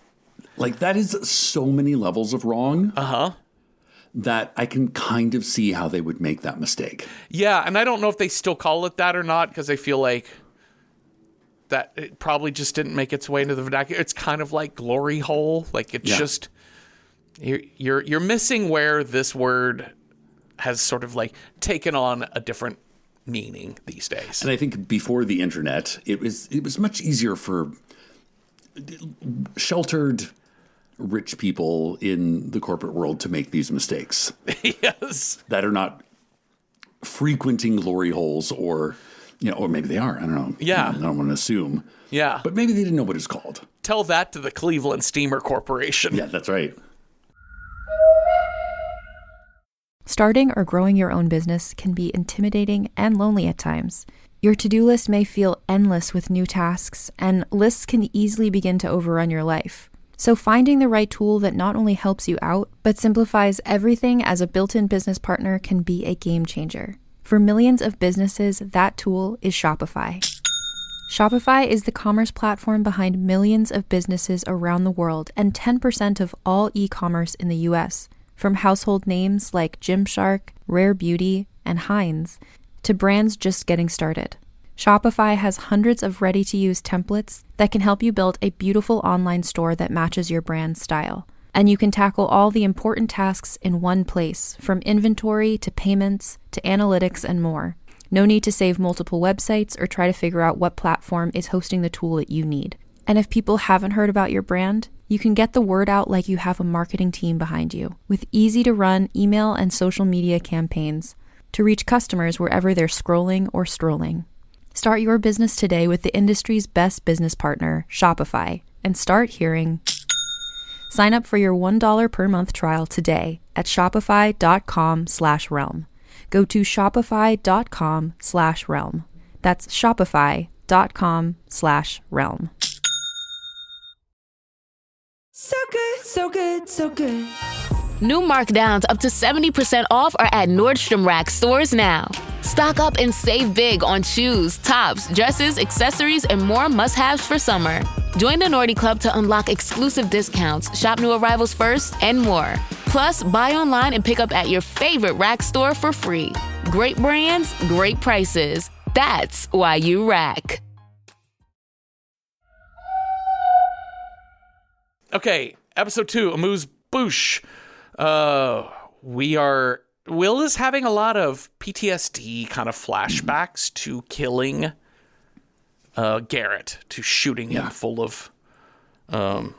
Like, that is so many levels of wrong. Uh-huh. That I can kind of see how they would make that mistake. Yeah, and I don't know if they still call it that or not, because I feel like that it probably just didn't make its way into the vernacular. It's kind of like glory hole. Like, it's just, you're missing where this word has sort of like taken on a different meaning these days. And I think before the internet, it was much easier for sheltered rich people in the corporate world to make these mistakes. Yes. That are not frequenting glory holes or maybe they are. I don't know. Yeah. I don't want to assume. Yeah. But maybe they didn't know what it's called. Tell that to the Cleveland Steamer Corporation. Yeah, that's right. Starting or growing your own business can be intimidating and lonely at times. Your to-do list may feel endless with new tasks, and lists can easily begin to overrun your life. So finding the right tool that not only helps you out, but simplifies everything as a built-in business partner can be a game changer. For millions of businesses, that tool is Shopify. Shopify is the commerce platform behind millions of businesses around the world and 10% of all e-commerce in the US, from household names like Gymshark, Rare Beauty, and Heinz, to brands just getting started. Shopify has hundreds of ready-to-use templates that can help you build a beautiful online store that matches your brand's style. And you can tackle all the important tasks in one place, from inventory to payments to analytics and more. No need to save multiple websites or try to figure out what platform is hosting the tool that you need. And if people haven't heard about your brand, you can get the word out like you have a marketing team behind you, with easy-to-run email and social media campaigns to reach customers wherever they're scrolling or strolling. Start your business today with the industry's best business partner, Shopify, and start hearing. Sign up for your $1 per month trial today at shopify.com/realm. Go to shopify.com/realm. That's shopify.com/realm. So good, so good, so good. New markdowns up to 70% off are at Nordstrom Rack stores now. Stock up and save big on shoes, tops, dresses, accessories, and more must-haves for summer. Join the Nordy Club to unlock exclusive discounts, shop new arrivals first, and more. Plus, buy online and pick up at your favorite Rack store for free. Great brands, great prices. That's why you Rack. Okay, episode 2, Amuse Bouche. Will is having a lot of PTSD kind of flashbacks to killing Garrett, to shooting him full of lead.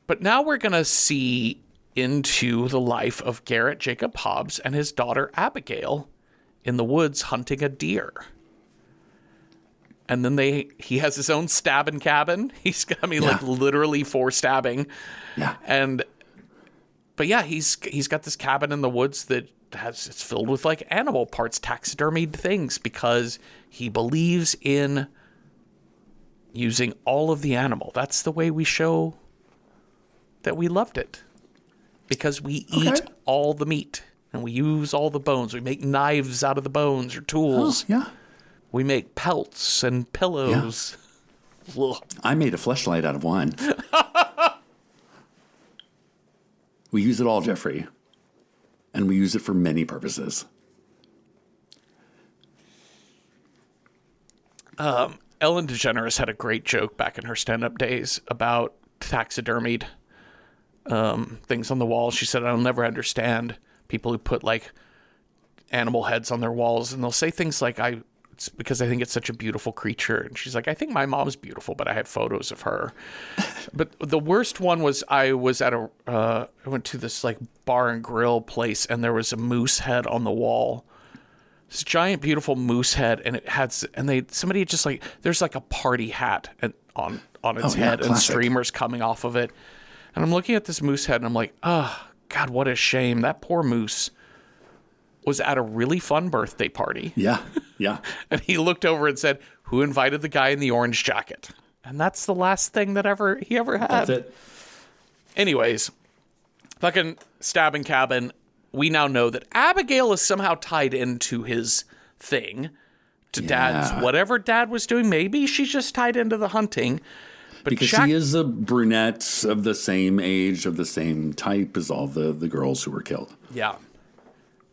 But now we're gonna see into the life of Garrett Jacob Hobbs and his daughter Abigail in the woods hunting a deer. And then he has his own stabbing cabin. Like literally for stabbing. Yeah. But he's got this cabin in the woods that it's filled with like animal parts, taxidermied things, because he believes in using all of the animal. That's the way we show that we loved it, because we eat all the meat and we use all the bones. We make knives out of the bones or tools. Oh, yeah. We make pelts and pillows. Yeah. I made a fleshlight out of wine. We use it all, Jeffrey. And we use it for many purposes. Ellen DeGeneres had a great joke back in her stand-up days about taxidermied things on the wall. She said, I'll never understand people who put like animal heads on their walls, and they'll say things like, it's because I think it's such a beautiful creature. And she's like, I think my mom's beautiful, but I have photos of her. But the worst one was I went to this like bar and grill place, and there was a moose head on the wall. This giant, beautiful moose head, and somebody had just like, there's like a party hat on its head, and streamers coming off of it. And I'm looking at this moose head, and I'm like, oh, God, what a shame. That poor moose was at a really fun birthday party. Yeah, yeah. And he looked over and said, who invited the guy in the orange jacket? And that's the last thing that he ever had. That's it. Anyways, fucking stabbing cabin. We now know that Abigail is somehow tied into his thing, to Dad's, whatever Dad was doing. Maybe she's just tied into the hunting. But because she is a brunette of the same age, of the same type as all the girls who were killed. Yeah.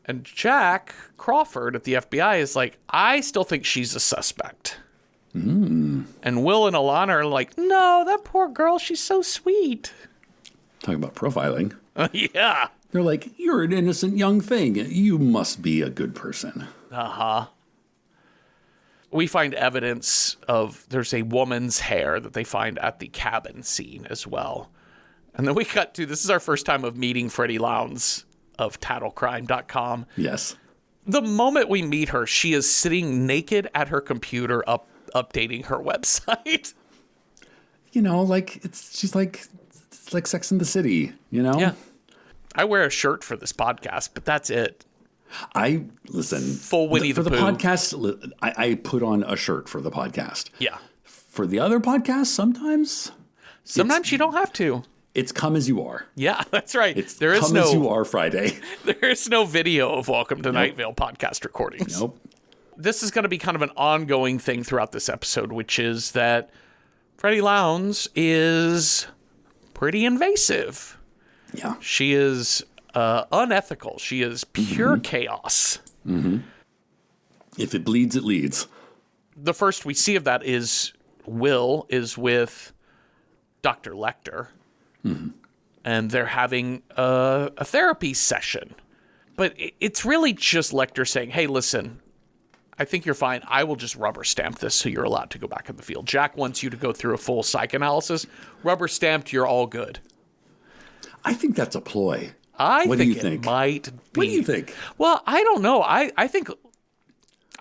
And Jack Crawford at the FBI is like, I still think she's a suspect. Mm. And Will and Alana are like, no, that poor girl, she's so sweet. Talking about profiling. Yeah. They're like, you're an innocent young thing. You must be a good person. Uh-huh. We find evidence there's a woman's hair that they find at the cabin scene as well. And then we cut to, this is our first time of meeting Freddie Lowndes of TattleCrime.com. Yes. The moment we meet her, she is sitting naked at her computer updating her website. You know, it's like Sex and the City, you know? Yeah. I wear a shirt for this podcast, but that's it. Full Winnie the Pooh. For the podcast, I put on a shirt for the podcast. Yeah. For the other podcast, sometimes you don't have to. It's Come As You Are. Yeah, that's right. It's Come As You Are Friday. There is no video of Welcome to Night Vale podcast recordings. Nope. this is going to be kind of an ongoing thing throughout this episode, which is that Freddie Lowndes is pretty invasive. Yeah. She is unethical. She is pure chaos. Mm-hmm. If it bleeds, it leads. The first we see of that is Will is with Dr. Lecter. Mm-hmm. And they're having a therapy session. But it's really just Lecter saying, hey, listen, I think you're fine. I will just rubber stamp this so you're allowed to go back in the field. Jack wants you to go through a full psych rubber stamped, you're all good. I think that's a ploy. What do you think? Might be. What do you think? Well, I don't know. I think...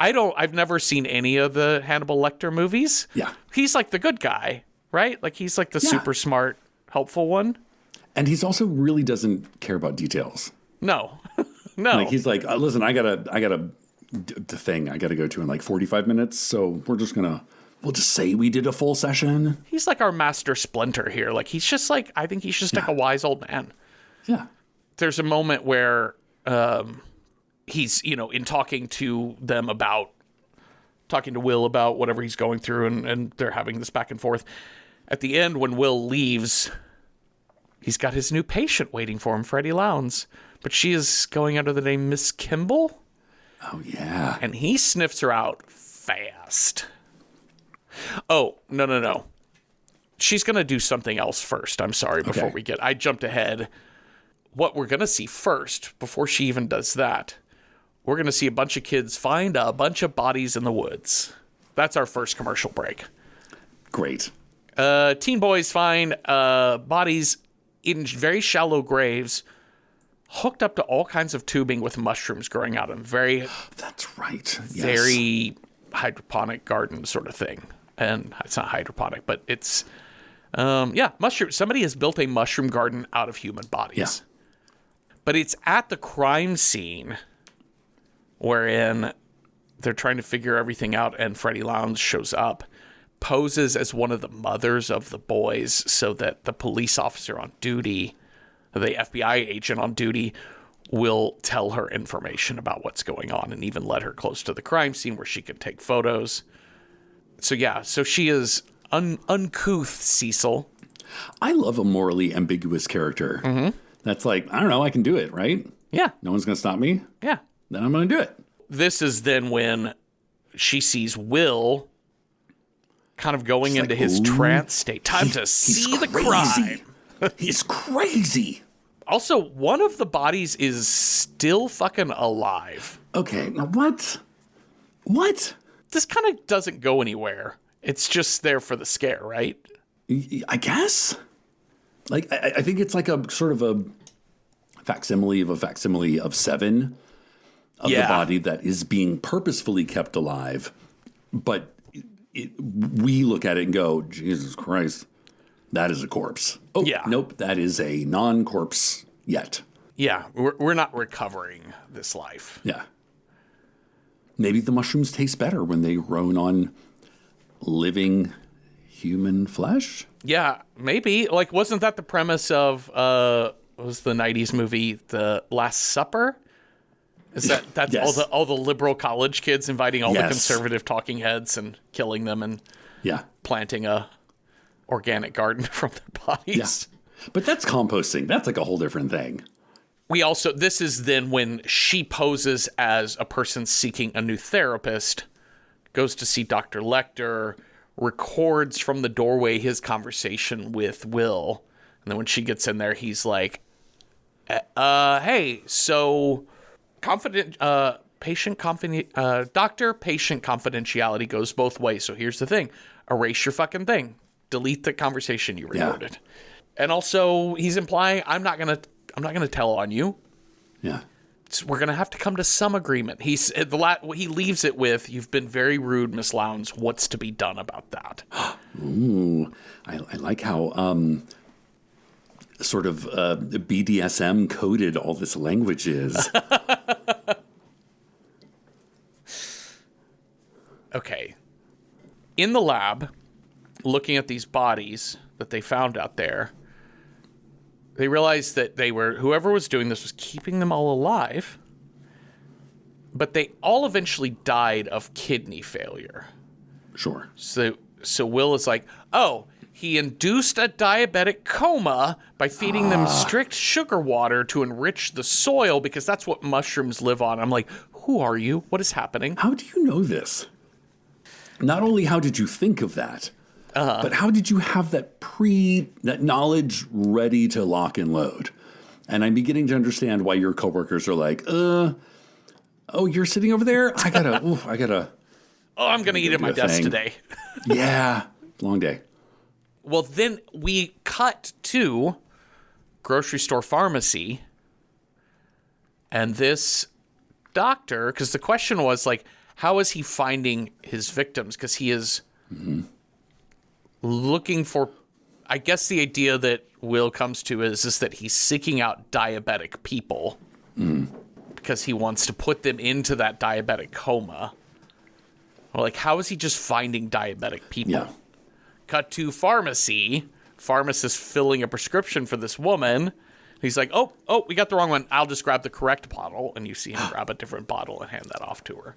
I've never seen any of the Hannibal Lecter movies. Yeah. He's like the good guy, right? Like he's like the super smart, helpful one. And he's also really doesn't care about details. No. No. Like he's like, listen, I got the thing I got to go to in like 45 minutes. So we'll just say we did a full session. He's like our master Splinter here. Like he's just like, I think he's just like a wise old man. Yeah. There's a moment where, he's, in talking to Will about whatever he's going through, and they're having this back and forth. At the end, when Will leaves, he's got his new patient waiting for him, Freddie Lowndes. But she is going under the name Miss Kimball. Oh, yeah. And he sniffs her out fast. Oh, no. She's going to do something else first. I'm sorry, before I jumped ahead. What we're going to see first, before she even does that, we're going to see a bunch of kids find a bunch of bodies in the woods. That's our first commercial break. Great. Teen boys find bodies in very shallow graves hooked up to all kinds of tubing with mushrooms growing out of them. That's right. Yes. Very hydroponic garden sort of thing. And it's not hydroponic, but it's, mushroom. Somebody has built a mushroom garden out of human bodies. Yeah. But it's at the crime scene wherein they're trying to figure everything out, and Freddie Lowndes shows up, poses as one of the mothers of the boys so that the police officer on duty, the FBI agent on duty, will tell her information about what's going on and even let her close to the crime scene where she can take photos. So she is uncouth Cecil. I love a morally ambiguous character. Mm-hmm. That's like, I don't know, I can do it, right? Yeah. No one's going to stop me? Yeah. Then I'm going to do it. This is then when she sees Will kind of going into his trance state. Time to see the crime. He's crazy. Also, one of the bodies is still fucking alive. Okay, now what? What? This kind of doesn't go anywhere. It's just there for the scare, right? I guess. Like, I think it's like a sort of a facsimile of Seven of the body that is being purposefully kept alive. But we look at it and go, Jesus Christ, that is a corpse. Oh, yeah. Nope, that is a non-corpse yet. Yeah, we're not recovering this life. Yeah. Maybe the mushrooms taste better when they grown on living human flesh? Yeah, maybe. Like, wasn't that the premise of what was the 90s movie, The Last Supper? Is that's yes. all the liberal college kids inviting all the conservative talking heads and killing them and planting a organic garden from their bodies. Yeah. But that's composting. That's like a whole different thing. This is then when she poses as a person seeking a new therapist, goes to see Dr. Lecter, records from the doorway his conversation with Will. And then when she gets in there, he's like, hey, so doctor-patient confidentiality goes both ways. So here's the thing. Erase your fucking thing. Delete the conversation you recorded. Yeah. And also, he's implying, I'm not gonna tell on you. Yeah. So we're gonna have to come to some agreement. He leaves it with, "You've been very rude, Miss Lowndes. What's to be done about that?" Ooh, I like how sort of BDSM coded all this language is. Okay. In the lab, looking at these bodies that they found out there, they realized that whoever was doing this was keeping them all alive, but they all eventually died of kidney failure. Sure. So Will is like, oh, he induced a diabetic coma by feeding them strict sugar water to enrich the soil because that's what mushrooms live on. I'm like, who are you? What is happening? How do you know this? Not only how did you think of that, but how did you have that knowledge ready to lock and load? And I'm beginning to understand why your coworkers are like, oh, you're sitting over there? I gotta. Oh, I'm going to eat at my desk today. Yeah. Long day. Well, then we cut to grocery store pharmacy. And this doctor, because the question was like, how is he finding his victims? Because he is looking for, I guess the idea that Will comes to is that he's seeking out diabetic people because he wants to put them into that diabetic coma. Or like, how is he just finding diabetic people? Yeah. Cut to pharmacy. Pharmacist filling a prescription for this woman. He's like, oh, we got the wrong one. I'll just grab the correct bottle. And you see him grab a different bottle and hand that off to her.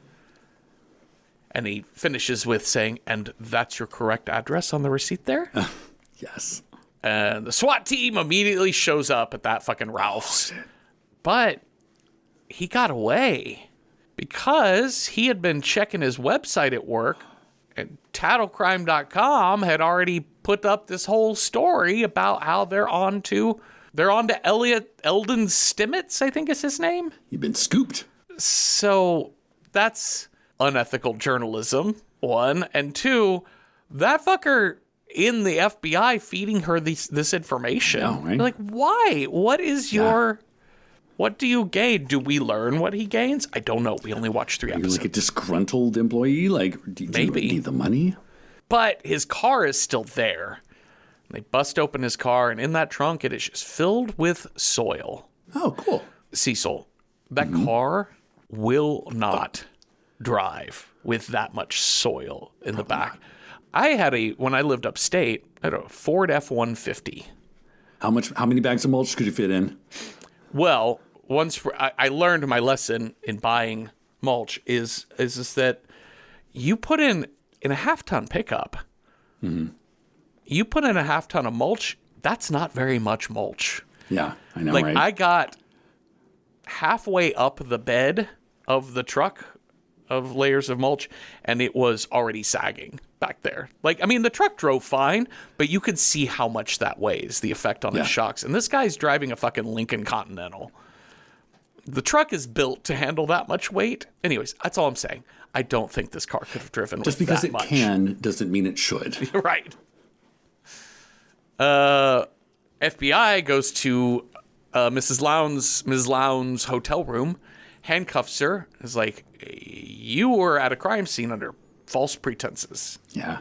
And he finishes with saying, and that's your correct address on the receipt there? Yes. And the SWAT team immediately shows up at that fucking Ralph's. But he got away because he had been checking his website at work, and tattlecrime.com had already put up this whole story about how they're on to Elliot Eldon Stimmitz, I think is his name. You've been scooped. So that's unethical journalism, one. And two, that fucker in the FBI feeding her this information. Yeah, right? You're like, why? What is what do you gain? Do we learn what he gains? I don't know. We only watched 3 episodes. You're like a disgruntled employee? Like, do you need the money? But his car is still there. They bust open his car, and in that trunk, it is just filled with soil. Oh, cool. Cecil, that car will not drive with that much soil in the back. When I lived upstate, I had a Ford F-150. How many bags of mulch could you fit in? Well, once I learned my lesson in buying mulch is that you put in a half-ton pickup, you put in a half-ton of mulch, that's not very much mulch. Yeah, I know, like, right? I got halfway up the bed of the truck of layers of mulch, and it was already sagging back there. Like, I mean, the truck drove fine, but you could see how much that weighs, the effect on his shocks. And this guy's driving a fucking Lincoln Continental. The truck is built to handle that much weight. Anyways, that's all I'm saying. I don't think this car could have driven Just with because that it much. can doesn't mean it should. Right. FBI goes to Ms. Lowndes' hotel room, handcuffs her, is like, you were at a crime scene under false pretenses. Yeah.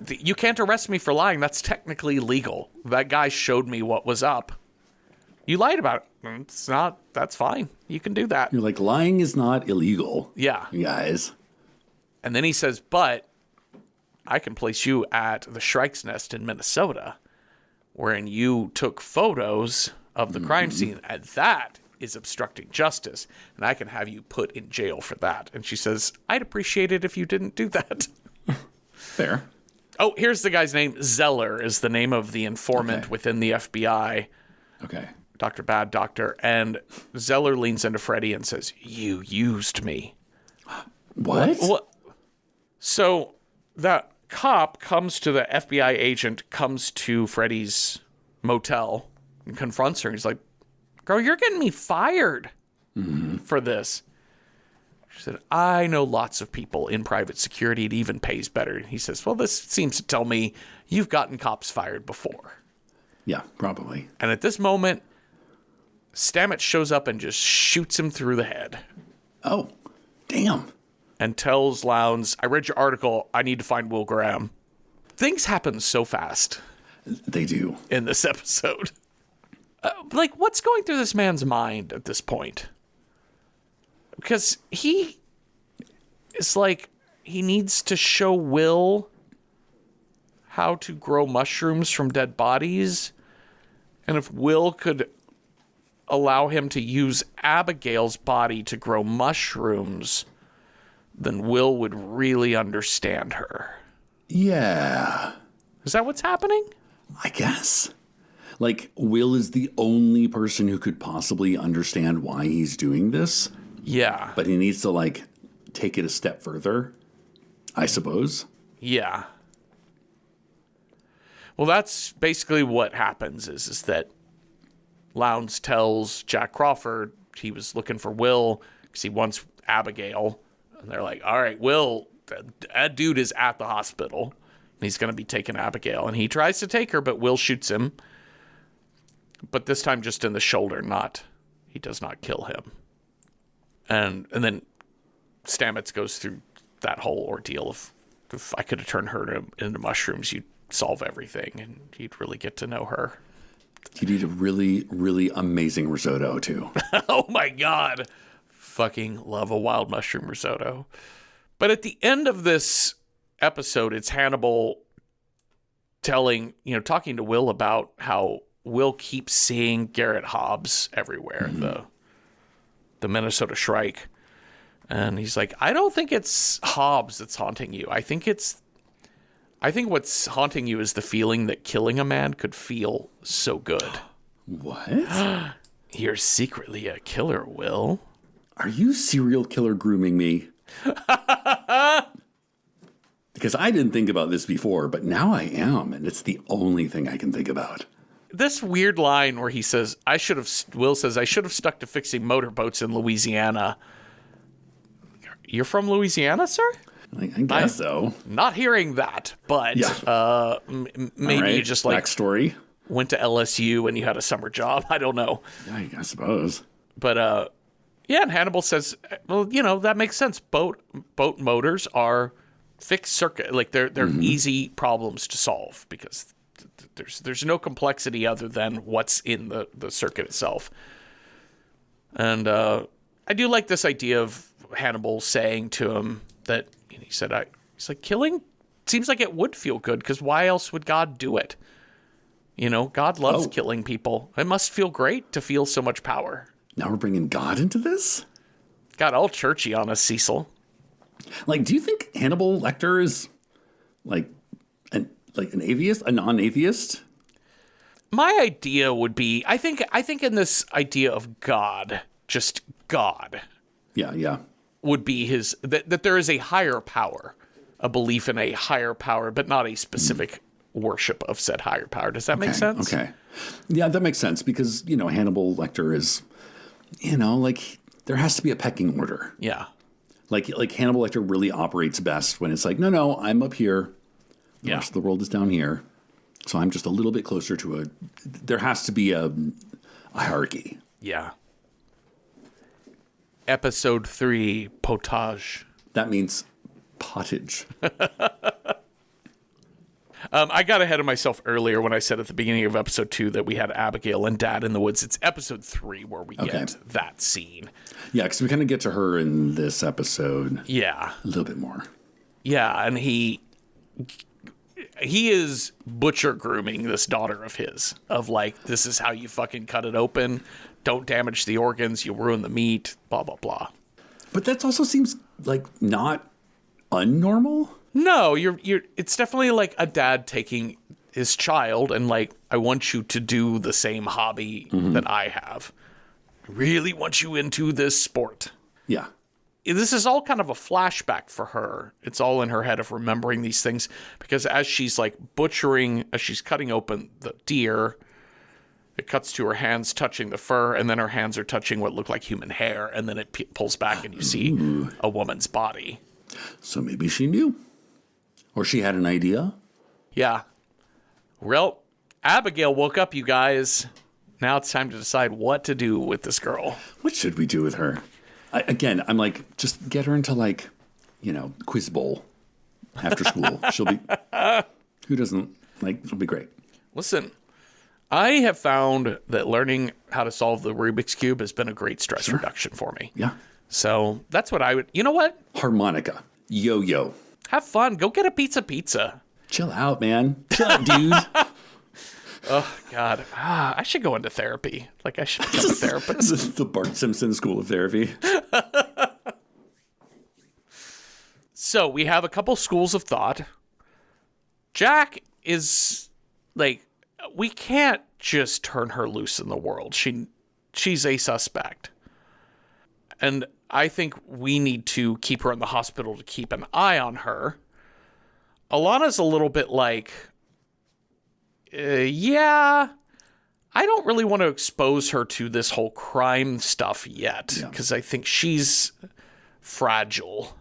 You can't arrest me for lying. That's technically legal. That guy showed me what was up. You lied about it. It's not, that's fine. You can do that. You're like, lying is not illegal. Yeah. You guys. And then he says, but I can place you at the Shrike's Nest in Minnesota, wherein you took photos of the crime scene, and that is obstructing justice, and I can have you put in jail for that. And she says, I'd appreciate it if you didn't do that. Fair. Oh, here's the guy's name. Zeller is the name of the informant within the FBI. Okay. Dr. Bad Doctor. And Zeller leans into Freddy and says, you used me. What? So that cop comes to the FBI agent, comes to Freddy's motel and confronts her. He's like, girl, you're getting me fired for this. She said, I know lots of people in private security. It even pays better. He says, well, this seems to tell me you've gotten cops fired before. Yeah, probably. And at this moment, Stamets shows up and just shoots him through the head. Oh, damn. And tells Lowndes, I read your article. I need to find Will Graham. Things happen so fast. They do. In this episode. Like, what's going through this man's mind at this point? Because he is like, he needs to show Will how to grow mushrooms from dead bodies. And if Will could allow him to use Abigail's body to grow mushrooms, then Will would really understand her. Yeah. Is that what's happening? I guess. Like, Will is the only person who could possibly understand why he's doing this. Yeah. But he needs to, like, take it a step further, I suppose. Yeah. Well, that's basically what happens is that Lowndes tells Jack Crawford he was looking for Will because he wants Abigail. And they're like, all right, Will, that dude is at the hospital. He's going to be taking Abigail. And he tries to take her, but Will shoots him. But this time just in the shoulder, he does not kill him. And then Stamets goes through that whole ordeal of, if I could have turned her into mushrooms, you'd solve everything and you'd really get to know her. You'd eat a really, really amazing risotto, too. Oh, my God. Fucking love a wild mushroom risotto. But at the end of this episode, it's Hannibal talking to Will about how Will keeps seeing Garrett Hobbs everywhere, the Minnesota Shrike. And he's like, I don't think it's Hobbs that's haunting you. I think what's haunting you is the feeling that killing a man could feel so good. What? You're secretly a killer, Will. Are you serial killer grooming me? Because I didn't think about this before, but now I am, and it's the only thing I can think about. This weird line where he says, Will says, I should have stuck to fixing motorboats in Louisiana. You're from Louisiana, sir? I guess so. Not hearing that, but maybe right, you just like backstory. Went to LSU and you had a summer job. I don't know. Yeah, I suppose. But and Hannibal says, well, that makes sense. Boat motors are fixed circuit, like they're easy problems to solve because there's no complexity other than what's in the circuit itself. And I do like this idea of Hannibal saying to him that he's like, killing seems like it would feel good because why else would God do it? God loves killing people. It must feel great to feel so much power. Now we're bringing God into this? Got all churchy on us, Cecil. Like, do you think Hannibal Lecter is like an atheist, a non-atheist? My idea would be, I think in this idea of God, just God. Yeah. Would be his, that there is a higher power, a belief in a higher power, but not a specific worship of said higher power. Does that make sense? Okay. Yeah, that makes sense because, Hannibal Lecter is, like there has to be a pecking order. Yeah. Like Hannibal Lecter really operates best when it's like, no, I'm up here. The rest of the world is down here. So I'm just a little bit closer to there has to be a hierarchy. Yeah. Episode 3, Potage. That means pottage. I got ahead of myself earlier when I said at the beginning of episode 2 that we had Abigail and Dad in the woods. It's episode 3 where we get that scene. Yeah, because we kind of get to her in this episode. Yeah. A little bit more. Yeah, and he is butcher grooming this daughter of his. Of like, this is how you fucking cut it open. Don't damage the organs. You'll ruin the meat. Blah, blah, blah. But that also seems like not unnormal. No, you're. It's definitely like a dad taking his child and like, I want you to do the same hobby that I have. I really want you into this sport. Yeah. This is all kind of a flashback for her. It's all in her head of remembering these things because as she's like as she's cutting open the deer, it cuts to her hands touching the fur, and then her hands are touching what look like human hair, and then it pulls back and you see a woman's body. So maybe she knew. Or she had an idea. Yeah. Well, Abigail woke up, you guys. Now it's time to decide what to do with this girl. What should we do with her? I'm like, just get her into like, quiz bowl after school. She'll be, who doesn't, like, it'll be great. Listen, I have found that learning how to solve the Rubik's Cube has been a great stress reduction for me. Yeah. So that's what I would, you know what? Harmonica. Yo-yo. Have fun. Go get a pizza. Chill out, man. Chill out, dude. Oh, God. I should go into therapy. Like, I should become a therapist. The Bart Simpson School of Therapy. So, we have a couple schools of thought. Jack is, like, we can't just turn her loose in the world. She's a suspect. And I think we need to keep her in the hospital to keep an eye on her. Alana's a little bit like, I don't really want to expose her to this whole crime stuff yet, because I think she's fragile.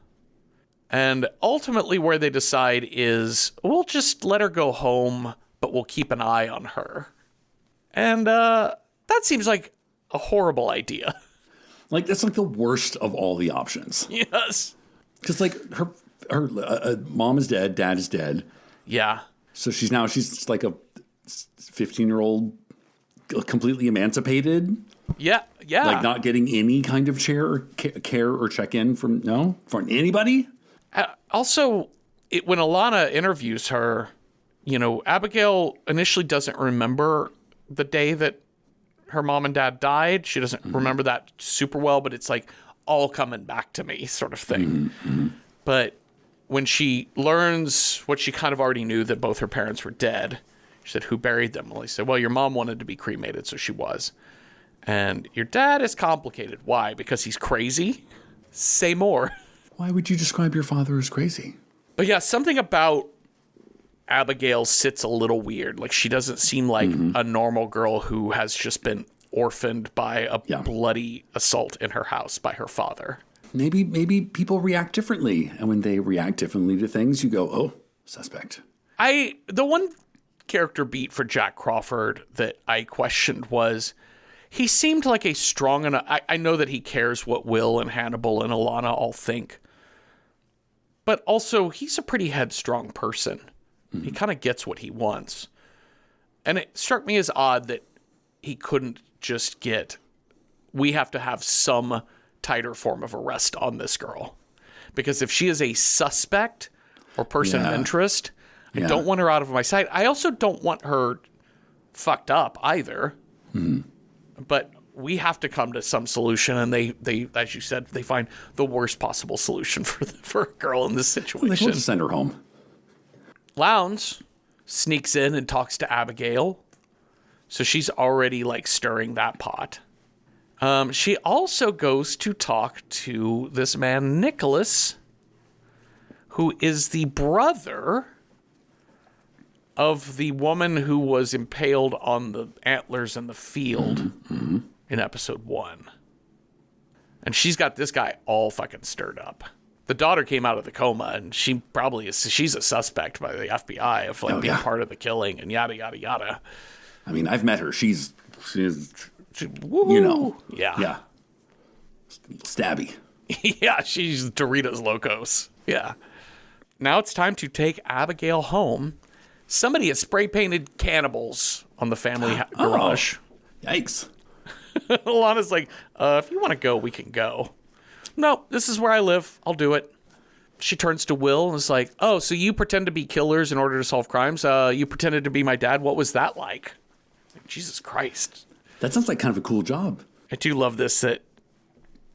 And ultimately where they decide is, we'll just let her go home, but we'll keep an eye on her. And that seems like a horrible idea. Like, that's like the worst of all the options. Yes. Because, like, her mom is dead, dad is dead. Yeah. So she's like a 15-year-old, completely emancipated. Yeah. Like, not getting any kind of care or check-in from anybody. Also, when Alana interviews her, Abigail initially doesn't remember the day that her mom and dad died. She doesn't remember that super well, but it's like all coming back to me sort of thing. But when she learns what she kind of already knew, that both her parents were dead, she said, who buried them? Well, he said, well, your mom wanted to be cremated, so she was. And your dad is complicated. Why? Because he's crazy? Say more. Why would you describe your father as crazy? But yeah, something about Abigail sits a little weird. Like, she doesn't seem like a normal girl who has just been orphaned by a bloody assault in her house by her father. Maybe people react differently. And when they react differently to things, you go, oh, suspect. The one character beat for Jack Crawford that I questioned was, he seemed like a strong enough... I know that he cares what Will and Hannibal and Alana all think. But also, he's a pretty headstrong person. He kind of gets what he wants. And it struck me as odd that he couldn't just we have to have some tighter form of arrest on this girl. Because if she is a suspect or person of interest, I don't want her out of my sight. I also don't want her fucked up either. But we have to come to some solution, and they as you said, they find the worst possible solution for a girl in this situation. We'll just send her home. Lowndes sneaks in and talks to Abigail. So she's already like stirring that pot. She also goes to talk to this man, Nicholas, who is the brother of the woman who was impaled on the antlers in the field in episode 1. And she's got this guy all fucking stirred up. The daughter came out of the coma, and she's a suspect by the FBI of being part of the killing and yada, yada, yada. I mean, I've met her. She's Yeah. Yeah. Stabby. Yeah, she's Doritos Locos. Yeah. Now it's time to take Abigail home. Somebody has spray painted cannibals on the family garage. Yikes. Alana's like, if you want to go, we can go. No, this is where I live. I'll do it. She turns to Will and is like, oh, so you pretend to be killers in order to solve crimes? You pretended to be my dad. What was that like? Jesus Christ. That sounds like kind of a cool job. I do love this, that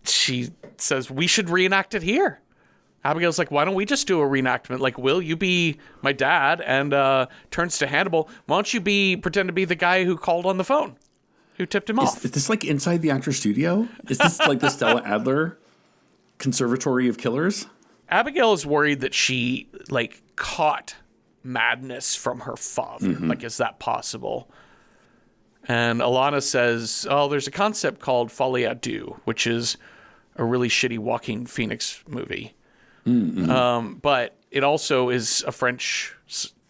she says, we should reenact it here. Abigail's like, why don't we just do a reenactment? Like, Will, you be my dad, and turns to Hannibal. Why don't you pretend to be the guy who called on the phone, who tipped him off? Is this like inside the actor studio? Is this like the Stella Adler Conservatory of Killers? Abigail is worried that she caught madness from her father. Like, is that possible? And Alana says, oh, there's a concept called Folie à Deux, which is a really shitty Joaquin Phoenix movie. But it also is a French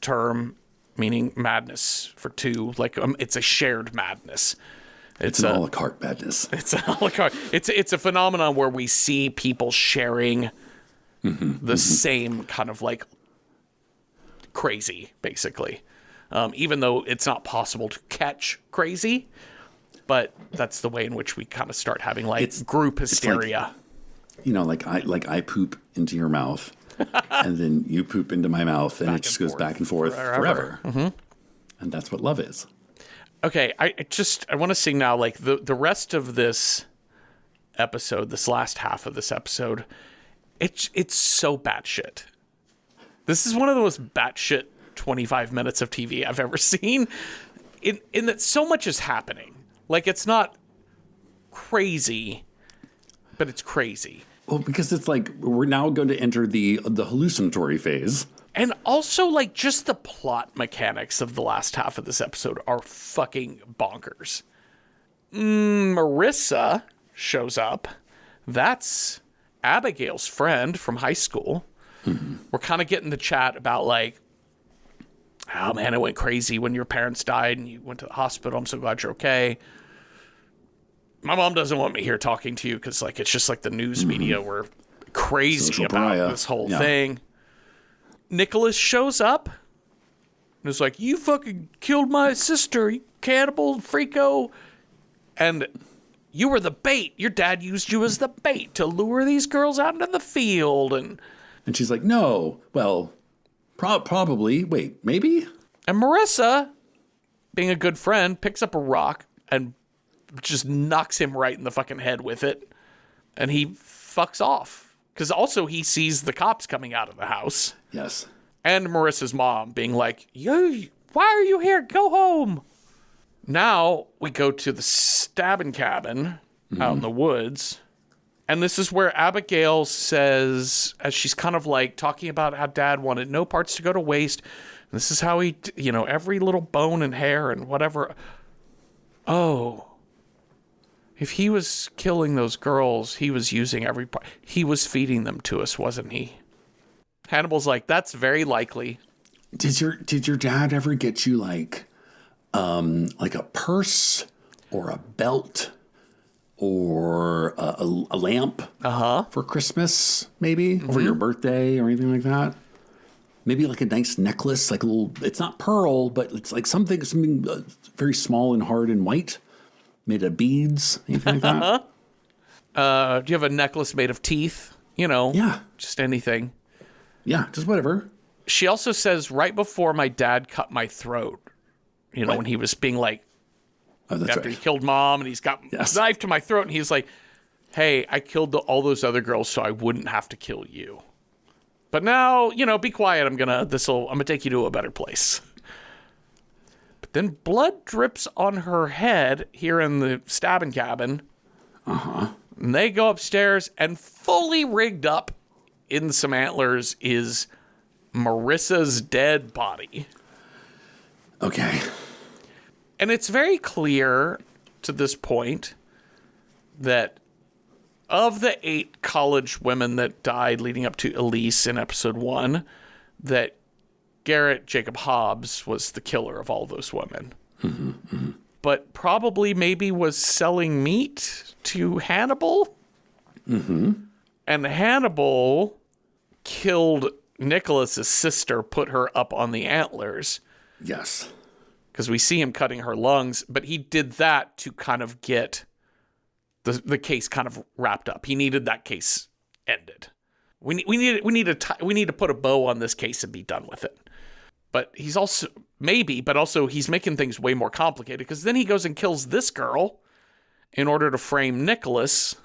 term meaning madness for two. It's a shared madness. It's an a la carte madness. It's an a la carte. It's a phenomenon where we see people sharing the same kind of crazy, basically. Even though it's not possible to catch crazy, but that's the way in which we kind of start having group hysteria. I poop into your mouth, and then you poop into my mouth, and it just goes back and forth forever. And that's what love is. Okay, I want to sing now, like, the rest of this episode, this last half of this episode, it's so batshit. This is one of the most batshit 25 minutes of TV I've ever seen, in that so much is happening. Like, it's not crazy, but it's crazy. Well, because it's like we're now going to enter the hallucinatory phase. And also, like, just the plot mechanics of the last half of this episode are fucking bonkers. Marissa shows up. That's Abigail's friend from high school. Mm-hmm. We're kind of getting the chat about, like, oh, man, it went crazy when your parents died and you went to the hospital. I'm so glad you're okay. My mom doesn't want me here talking to you because, like, it's just like the news media were crazy Social about pariah. this whole thing. Nicholas shows up and is like, you fucking killed my sister, you cannibal, freako. And you were the bait. Your dad used you as the bait to lure these girls out into the field. And she's like, no, well, probably. Wait, maybe? And Marissa, being a good friend, picks up a rock and just knocks him right in the fucking head with it. And he fucks off. Because also he sees the cops coming out of the house. Yes. And Marissa's mom being like, why are you here? Go home. Now we go to the stabbing cabin out in the woods. And this is where Abigail says, as she's kind of like talking about how dad wanted no parts to go to waste. This is how he, every little bone and hair and whatever. Oh, if he was killing those girls, he was using every part. He was feeding them to us, wasn't he? Hannibal's like, that's very likely. Did your dad ever get you like a purse or a belt or a lamp for Christmas, maybe or your birthday or anything like that? Maybe like a nice necklace, like a little. It's not pearl, but it's like something very small and hard and white. Made of beads, anything like that? Do you have a necklace made of teeth? Yeah. Just anything. Yeah, just whatever. She also says, right before my dad cut my throat, when he was being like, after he killed mom and he's got a knife to my throat, and he's like, hey, I killed all those other girls so I wouldn't have to kill you. But now, be quiet. I'm gonna take you to a better place. Then blood drips on her head here in the stabbing cabin. And they go upstairs, and fully rigged up in some antlers is Marissa's dead body. Okay. And it's very clear to this point that of the 8 college women that died leading up to Elise in episode 1, that Garrett Jacob Hobbs was the killer of all those women. But probably maybe was selling meat to Hannibal. And Hannibal killed Nicholas's sister, put her up on the antlers. Yes. Because we see him cutting her lungs, but he did that to kind of get the case kind of wrapped up. He needed that case ended. We need to put a bow on this case and be done with it. But he's also he's making things way more complicated, because then he goes and kills this girl in order to frame Nicholas.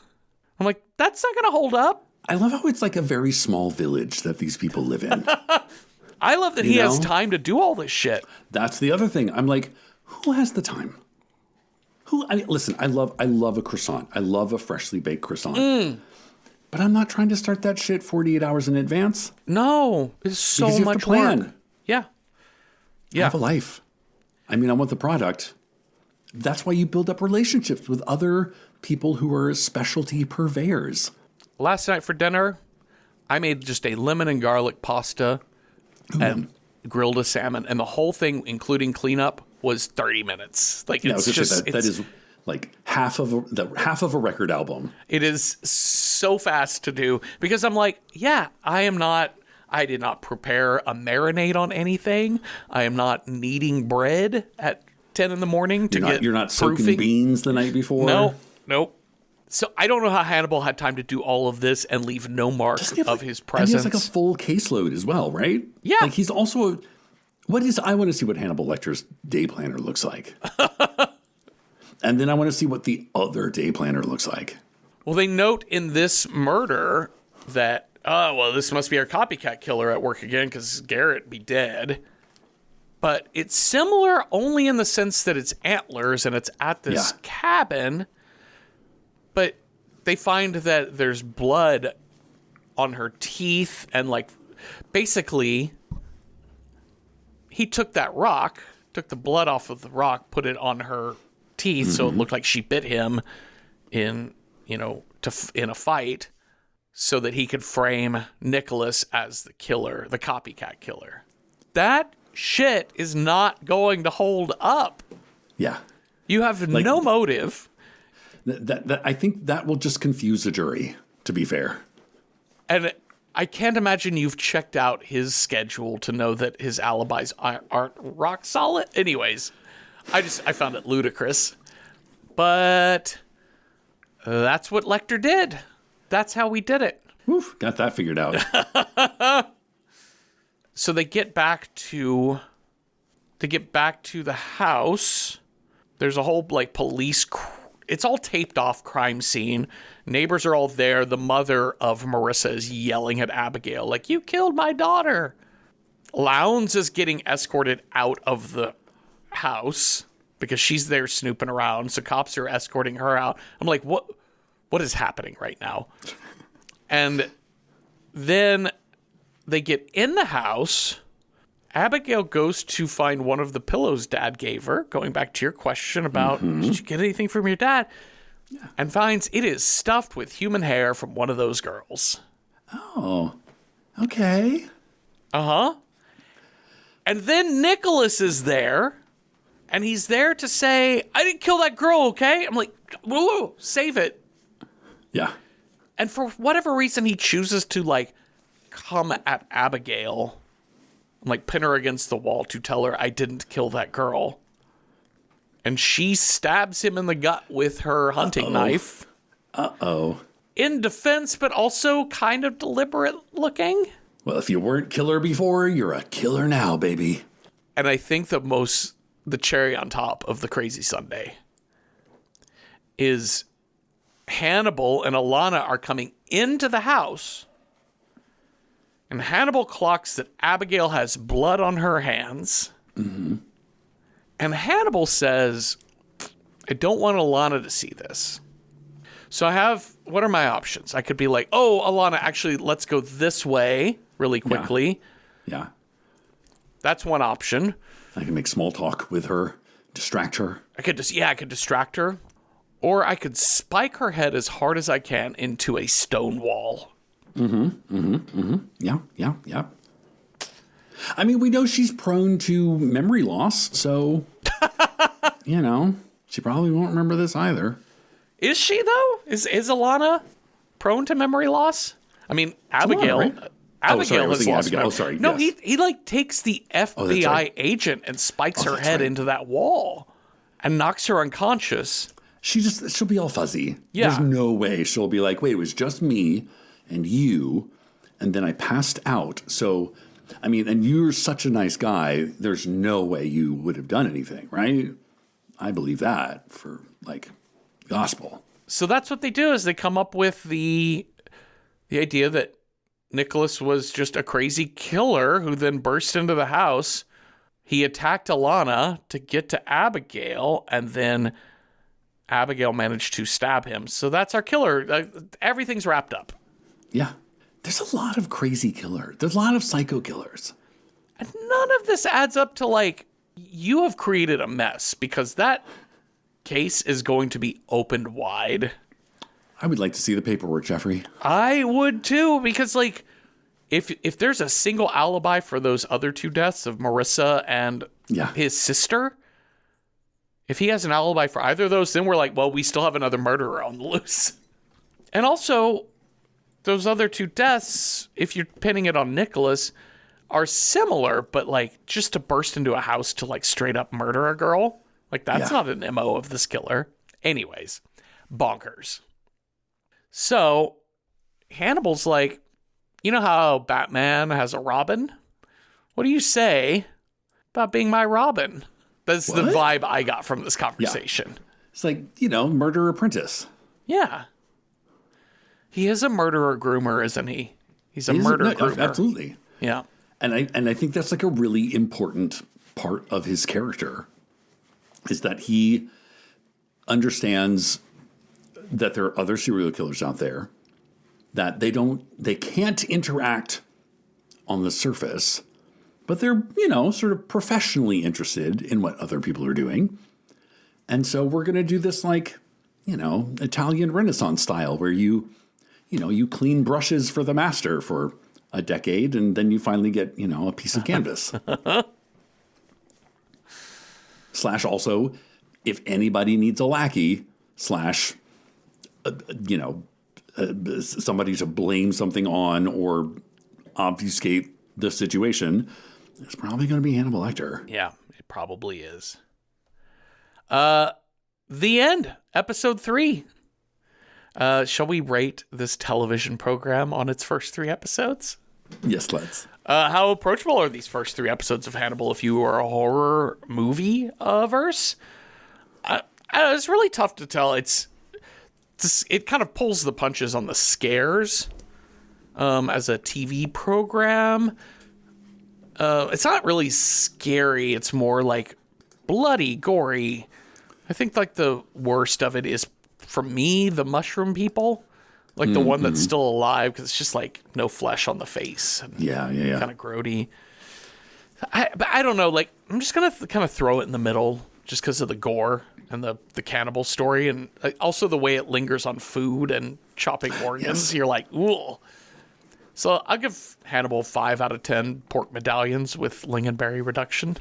I'm like, that's not going to hold up. I love how it's like a very small village that these people live in. I love that he has time to do all this shit. That's the other thing. I'm like, who has the time? Listen, I love a croissant. I love a freshly baked croissant. But I'm not trying to start that shit 48 hours in advance. No, it's so because you much have to plan. work. Yeah. I have a life. I want the product. That's why you build up relationships with other people who are specialty purveyors. Last night for dinner, I made just a lemon and garlic pasta and grilled a salmon, and the whole thing, including cleanup, was 30 minutes. Like, it's just that is like half of a record album. It is so fast to do, because I'm like, I did not prepare a marinade on anything. I am not kneading bread at 10 in the morning You're not soaking beans the night before. Nope. So I don't know how Hannibal had time to do all of this and leave no mark of his presence. And he has like a full caseload as well, right? Yeah. Like, he's also I want to see what Hannibal Lecter's day planner looks like. And then I want to see what the other day planner looks like. Well, they note in this murder that, this must be our copycat killer at work again because Garrett be dead. But it's similar only in the sense that it's antlers and it's at this cabin. But they find that there's blood on her teeth and, like, basically he took that rock, took the blood off of the rock, put it on her teeth so it looked like she bit him in a fight so that he could frame Nicholas as the killer, the copycat killer. That shit is not going to hold up. Yeah. You have no motive. That I think that will just confuse the jury, to be fair. And I can't imagine you've checked out his schedule to know that his alibis aren't rock solid. Anyways, I found it ludicrous. But that's what Lecter did. That's how we did it. Oof, got that figured out. So they get back to the house. There's a whole police. It's all taped off crime scene. Neighbors are all there. The mother of Marissa is yelling at Abigail, like, "You killed my daughter." Lowndes is getting escorted out of the house because she's there snooping around. So cops are escorting her out. I'm like, what is happening right now? And then they get in the house. Abigail goes to find one of the pillows Dad gave her, going back to your question about, did you get anything from your dad? Yeah. And finds it is stuffed with human hair from one of those girls. Oh, okay. Uh-huh. And then Nicholas is there, and he's there to say, "I didn't kill that girl, okay?" I'm like, whoa, save it. Yeah. And for whatever reason, he chooses to, come at Abigail and, pin her against the wall to tell her, "I didn't kill that girl." And she stabs him in the gut with her hunting knife. Uh-oh. In defense, but also kind of deliberate looking. Well, if you weren't killer before, you're a killer now, baby. And I think the cherry on top of the crazy Sunday is Hannibal and Alana are coming into the house, and Hannibal clocks that Abigail has blood on her hands. Mm-hmm. And Hannibal says, "I don't want Alana to see this." So what are my options? I could be like, "Oh, Alana, actually, let's go this way really quickly." Yeah. That's one option. I can make small talk with her, distract her. I could distract her. Or I could spike her head as hard as I can into a stone wall. Yeah. I mean, we know she's prone to memory loss, so, she probably won't remember this either. Is she, though? Is Alana prone to memory loss? I mean, Abigail... Alana, right? Abigail has lost memory. Oh, sorry. No, yes. he takes the FBI agent and spikes her head into that wall and knocks her unconscious. She'll be all fuzzy. Yeah. There's no way she'll be like, "Wait, it was just me and you, and then I passed out." So, I mean, and you're such a nice guy, there's no way you would have done anything, right? I believe that for, gospel. So that's what they do, is they come up with the idea that Nicholas was just a crazy killer who then burst into the house. He attacked Alana to get to Abigail, and then Abigail managed to stab him. So that's our killer. Everything's wrapped up. Yeah. There's a lot of crazy killers. There's a lot of psycho killers. And none of this adds up to, you have created a mess, because that case is going to be opened wide. I would like to see the paperwork, Jeffrey. I would too, because, if there's a single alibi for those other two deaths of Marissa and his sister, if he has an alibi for either of those, then we're like, well, we still have another murderer on the loose. And also, those other two deaths, if you're pinning it on Nicholas, are similar, but just to burst into a house to straight up murder a girl, that's not an MO of this killer. Anyways, bonkers. So Hannibal's like, you know how Batman has a Robin? What do you say about being my Robin. That's the vibe I got from this conversation. Yeah. It's like, Murder Apprentice. Yeah. He is a murderer groomer, isn't he? He's a murder groomer. Absolutely. Yeah. And I think that's like a really important part of his character, is that he understands that there are other serial killers out there, that they can't interact on the surface, but they're, sort of professionally interested in what other people are doing. And so we're going to do this like, Italian Renaissance style, where you clean brushes for the master for a decade, and then you finally get, a piece of canvas. / also, if anybody needs a lackey / somebody to blame something on or obfuscate the situation, it's probably going to be Hannibal Lecter. Yeah, it probably is. The end. Episode 3. Shall we rate this television program on its first 3 episodes? Yes, let's. How approachable are these first 3 episodes of Hannibal if you are a horror movie verse? It's really tough to tell. It kind of pulls the punches on the scares as a TV program. It's not really scary. It's more like bloody, gory. I think like the worst of it is, for me, the mushroom people. Like the one that's still alive, because it's just like no flesh on the face. And yeah. Kind of grody. But I don't know. Like, I'm just going to kind of throw it in the middle just because of the gore and the cannibal story. And also the way it lingers on food and chopping organs. Yes. You're like, ooh. So I'll give Hannibal 5 out of 10 pork medallions with lingonberry reduction.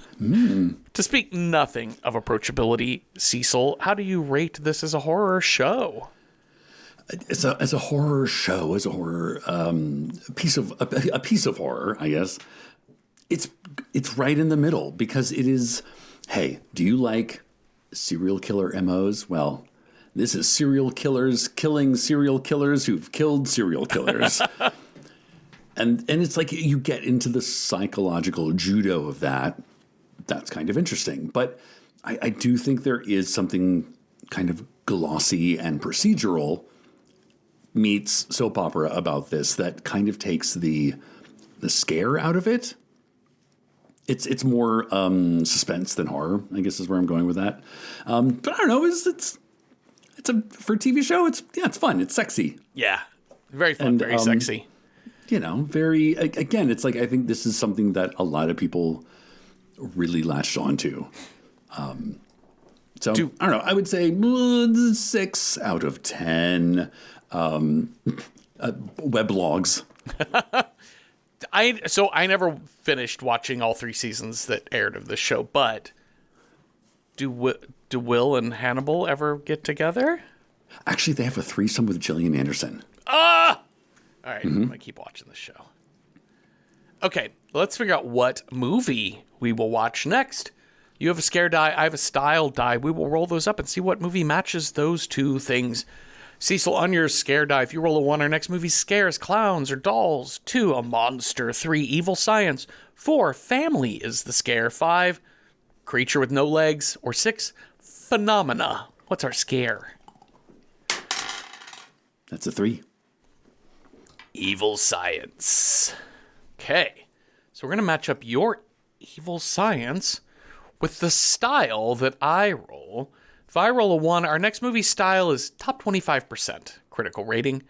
To speak nothing of approachability, Cecil, how do you rate this as a horror show? As a horror show, as a horror a piece of horror, I guess. It's right in the middle, because it is. Hey, do you like serial killer MOs? Well, this is serial killers killing serial killers who've killed serial killers. And it's like you get into the psychological judo of that. That's kind of interesting. But I do think there is something kind of glossy and procedural meets soap opera about this that kind of takes the scare out of it. It's more suspense than horror, I guess is where I'm going with that. But I don't know, it's for a TV show, it's fun, it's sexy. Yeah, very fun, and, very sexy. Very, again, it's like, I think this is something that a lot of people really latched onto. So, I don't know, I would say 6 out of 10 weblogs. I never finished watching all 3 seasons that aired of the show, but do Will and Hannibal ever get together? Actually, they have a threesome with Gillian Anderson. All right, I'm going to keep watching the show. Okay, let's figure out what movie we will watch next. You have a scare die, I have a style die. We will roll those up and see what movie matches those 2 things. Cecil, on your scare die, if you roll a 1, our next movie scares, clowns, or dolls. 2, a monster. 3, evil science. 4, family is the scare. 5, creature with no legs. Or 6, phenomena. What's our scare? That's a 3. Evil science. Okay, so we're going to match up your evil science with the style that I roll. If I roll a 1, our next movie style is top 25% critical rating.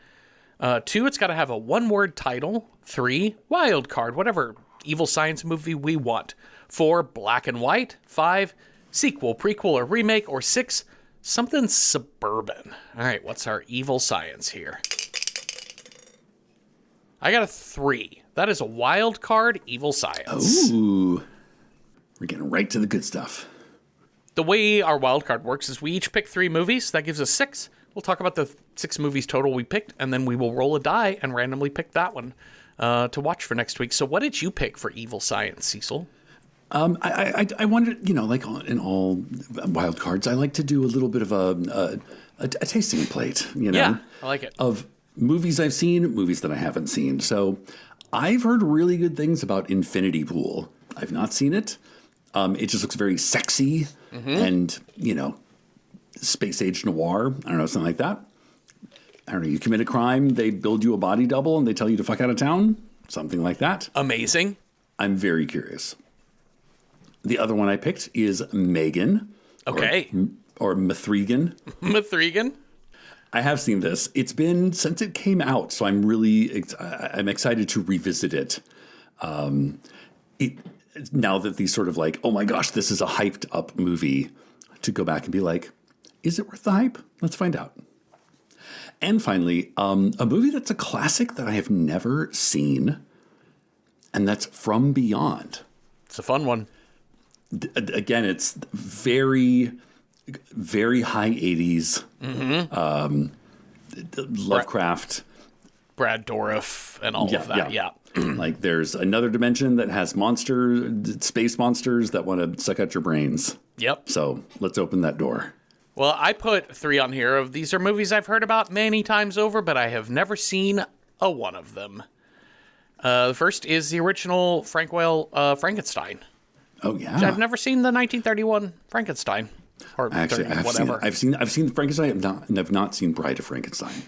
2, it's got to have a 1-word title. 3, wild card, whatever evil science movie we want. 4, black and white. 5, sequel, prequel, or remake. Or 6, something suburban. All right, what's our evil science here? I got a 3. That is a wild card evil science. Ooh. We're getting right to the good stuff. The way our wild card works is we each pick 3 movies. That gives us 6. We'll talk about the 6 movies total we picked, and then we will roll a die and randomly pick that one to watch for next week. So what did you pick for evil science, Cecil? I wondered, like in all wild cards, I like to do a little bit of a tasting plate, Yeah, I like it. Of movies I've seen, movies that I haven't seen. So I've heard really good things about Infinity Pool. I've not seen it. It just looks very sexy and, space age noir. I don't know, something like that. I don't know, you commit a crime, they build you a body double and they tell you to fuck out of town. Something like that. Amazing. I'm very curious. The other one I picked is Megan. Okay. Or Mithrigan. Mithrigan. I have seen this. It's been since it came out, so I'm excited to revisit it. Now that these sort of like, oh my gosh, this is a hyped up movie, to go back and be like, is it worth the hype? Let's find out. And finally, a movie that's a classic that I have never seen, and that's From Beyond. It's a fun one. Again, it's very, very high 80s. Lovecraft. Brad Dourif and all of that, yeah. Like there's another dimension that has space monsters that want to suck out your brains. Yep. So let's open that door. Well, I put 3 on here of these are movies I've heard about many times over, but I have never seen a one of them. The first is the original Frank Whale Frankenstein. Oh yeah. I've never seen the 1931 Frankenstein. Or actually, I've seen Frankenstein. I've not seen Bride of Frankenstein.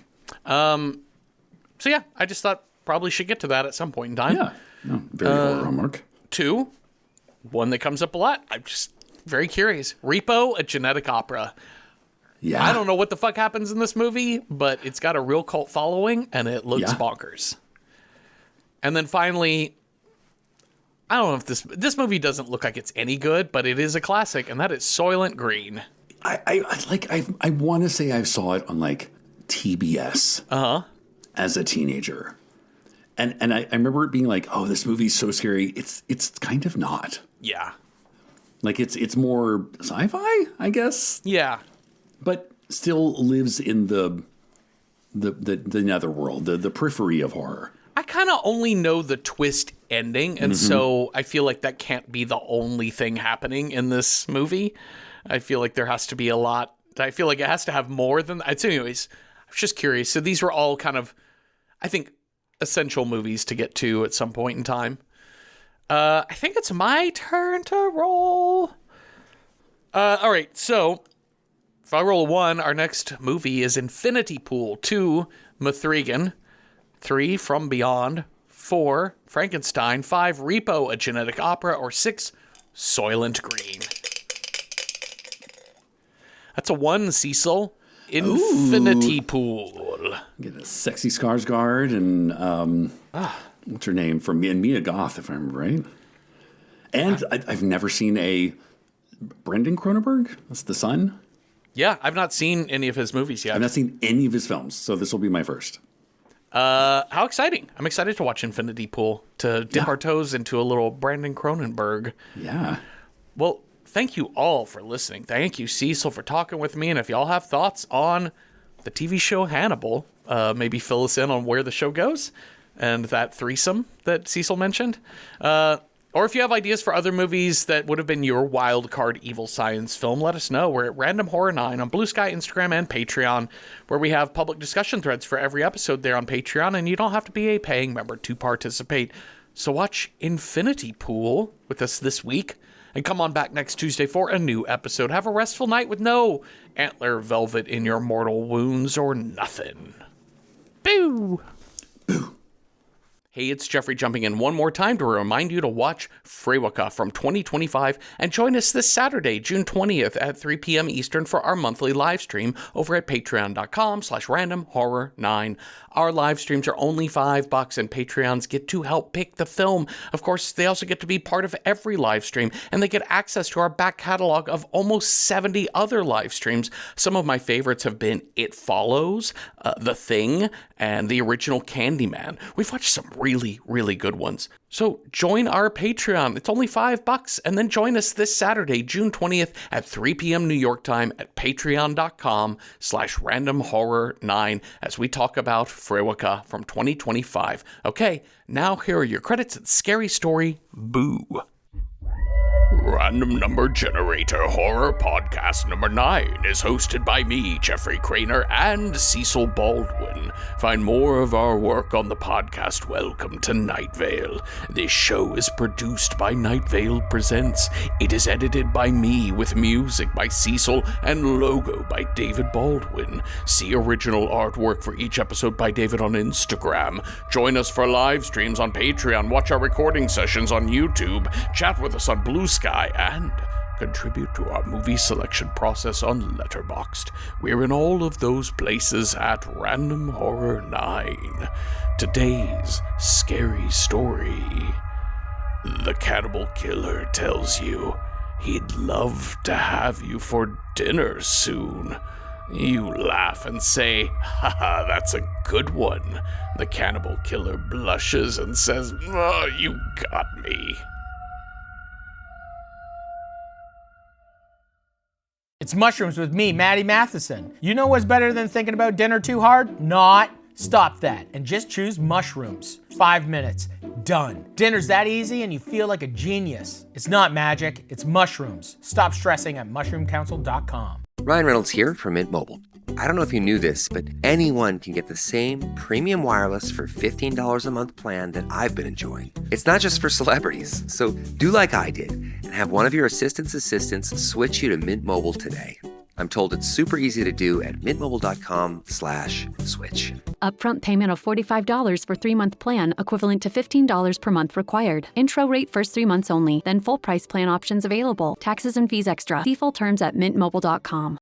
So yeah, I just thought probably should get to that at some point in time. Yeah. No, very horror homework. 2, one that comes up a lot. I'm just very curious. Repo, a genetic opera. Yeah. I don't know what the fuck happens in this movie, but it's got a real cult following, and it looks bonkers. And then finally, I don't know if this movie doesn't look like it's any good, but it is a classic, and that is Soylent Green. I want to say I saw it on like TBS as a teenager, and I remember it being like, oh, this movie's so scary. It's kind of not. Yeah. Like it's more sci-fi, I guess. Yeah. But still lives in the netherworld, the periphery of horror. I kind of only know the twist ending, and so I feel like that can't be the only thing happening in this movie. I feel like there has to be a lot. I feel like it has to have more than that. So anyways, I was just curious. So these were all kind of, I think, essential movies to get to at some point in time. I think it's my turn to roll. All right, so if I roll a 1, our next movie is Infinity Pool. 2, Mithrigan. 3, From Beyond. 4, Frankenstein. 5, Repo, a genetic opera. Or 6, Soylent Green. That's a 1, Cecil. Infinity Pool. Get a sexy Skarsgård and what's her name from Mia Goth, if I remember right. And I've never seen a Brendan Cronenberg. That's the son. Yeah, I've not seen any of his movies yet. I've not seen any of his films, so this will be my first. How exciting. I'm excited to watch Infinity Pool, to dip our toes into a little Brandon Cronenberg. Yeah. Well, thank you all for listening. Thank you, Cecil, for talking with me. And if y'all have thoughts on the TV show Hannibal, maybe fill us in on where the show goes and that threesome that Cecil mentioned. Or if you have ideas for other movies that would have been your wild card evil science film, let us know. We're at Random Horror 9 on Blue Sky, Instagram, and Patreon, where we have public discussion threads for every episode there on Patreon, and you don't have to be a paying member to participate. So watch Infinity Pool with us this week, and come on back next Tuesday for a new episode. Have a restful night with no antler velvet in your mortal wounds or nothing. Boo! Boo! Hey, it's Jeffrey jumping in one more time to remind you to watch Frewaka from 2025 and join us this Saturday, June 20th at 3 p.m. Eastern for our monthly live stream over at patreon.com/randomhorror9. Our live streams are only $5 and Patreons get to help pick the film. Of course, they also get to be part of every live stream and they get access to our back catalog of almost 70 other live streams. Some of my favorites have been It Follows, The Thing, and the original Candyman. We've watched some really, really good ones. So join our Patreon. It's only $5, and then join us this Saturday, June 20th at 3 p.m. New York time at patreon.com/randomhorror9 as we talk about Frewaka from 2025. Okay, now here are your credits and scary story. Boo. Random Number Generator Horror Podcast number 9 is hosted by me, Jeffrey Craner, and Cecil Baldwin. Find more of our work on the podcast Welcome to Night Vale. This show is produced by Night Vale Presents. It is edited by me with music by Cecil and logo by David Baldwin. See original artwork for each episode by David on Instagram. Join us for live streams on Patreon, watch our recording sessions on YouTube, chat with us on Blue Sky, and contribute to our movie selection process on Letterboxd. We're in all of those places at Random Horror 9. Today's scary story. The cannibal killer tells you he'd love to have you for dinner soon. You laugh and say, haha, that's a good one. The cannibal killer blushes and says, oh, you got me. It's Mushrooms with me, Maddie Matheson. You know what's better than thinking about dinner too hard? Not. Stop that and just choose mushrooms. 5 minutes. Done. Dinner's that easy and you feel like a genius. It's not magic, it's mushrooms. Stop stressing at mushroomcouncil.com. Ryan Reynolds here from Mint Mobile. I don't know if you knew this, but anyone can get the same premium wireless for $15 a month plan that I've been enjoying. It's not just for celebrities, so do like I did and have one of your assistants switch you to Mint Mobile today. I'm told it's super easy to do at mintmobile.com/switch. Upfront payment of $45 for 3-month plan, equivalent to $15 per month required. Intro rate first 3 months only, then full price plan options available. Taxes and fees extra. See full terms at mintmobile.com.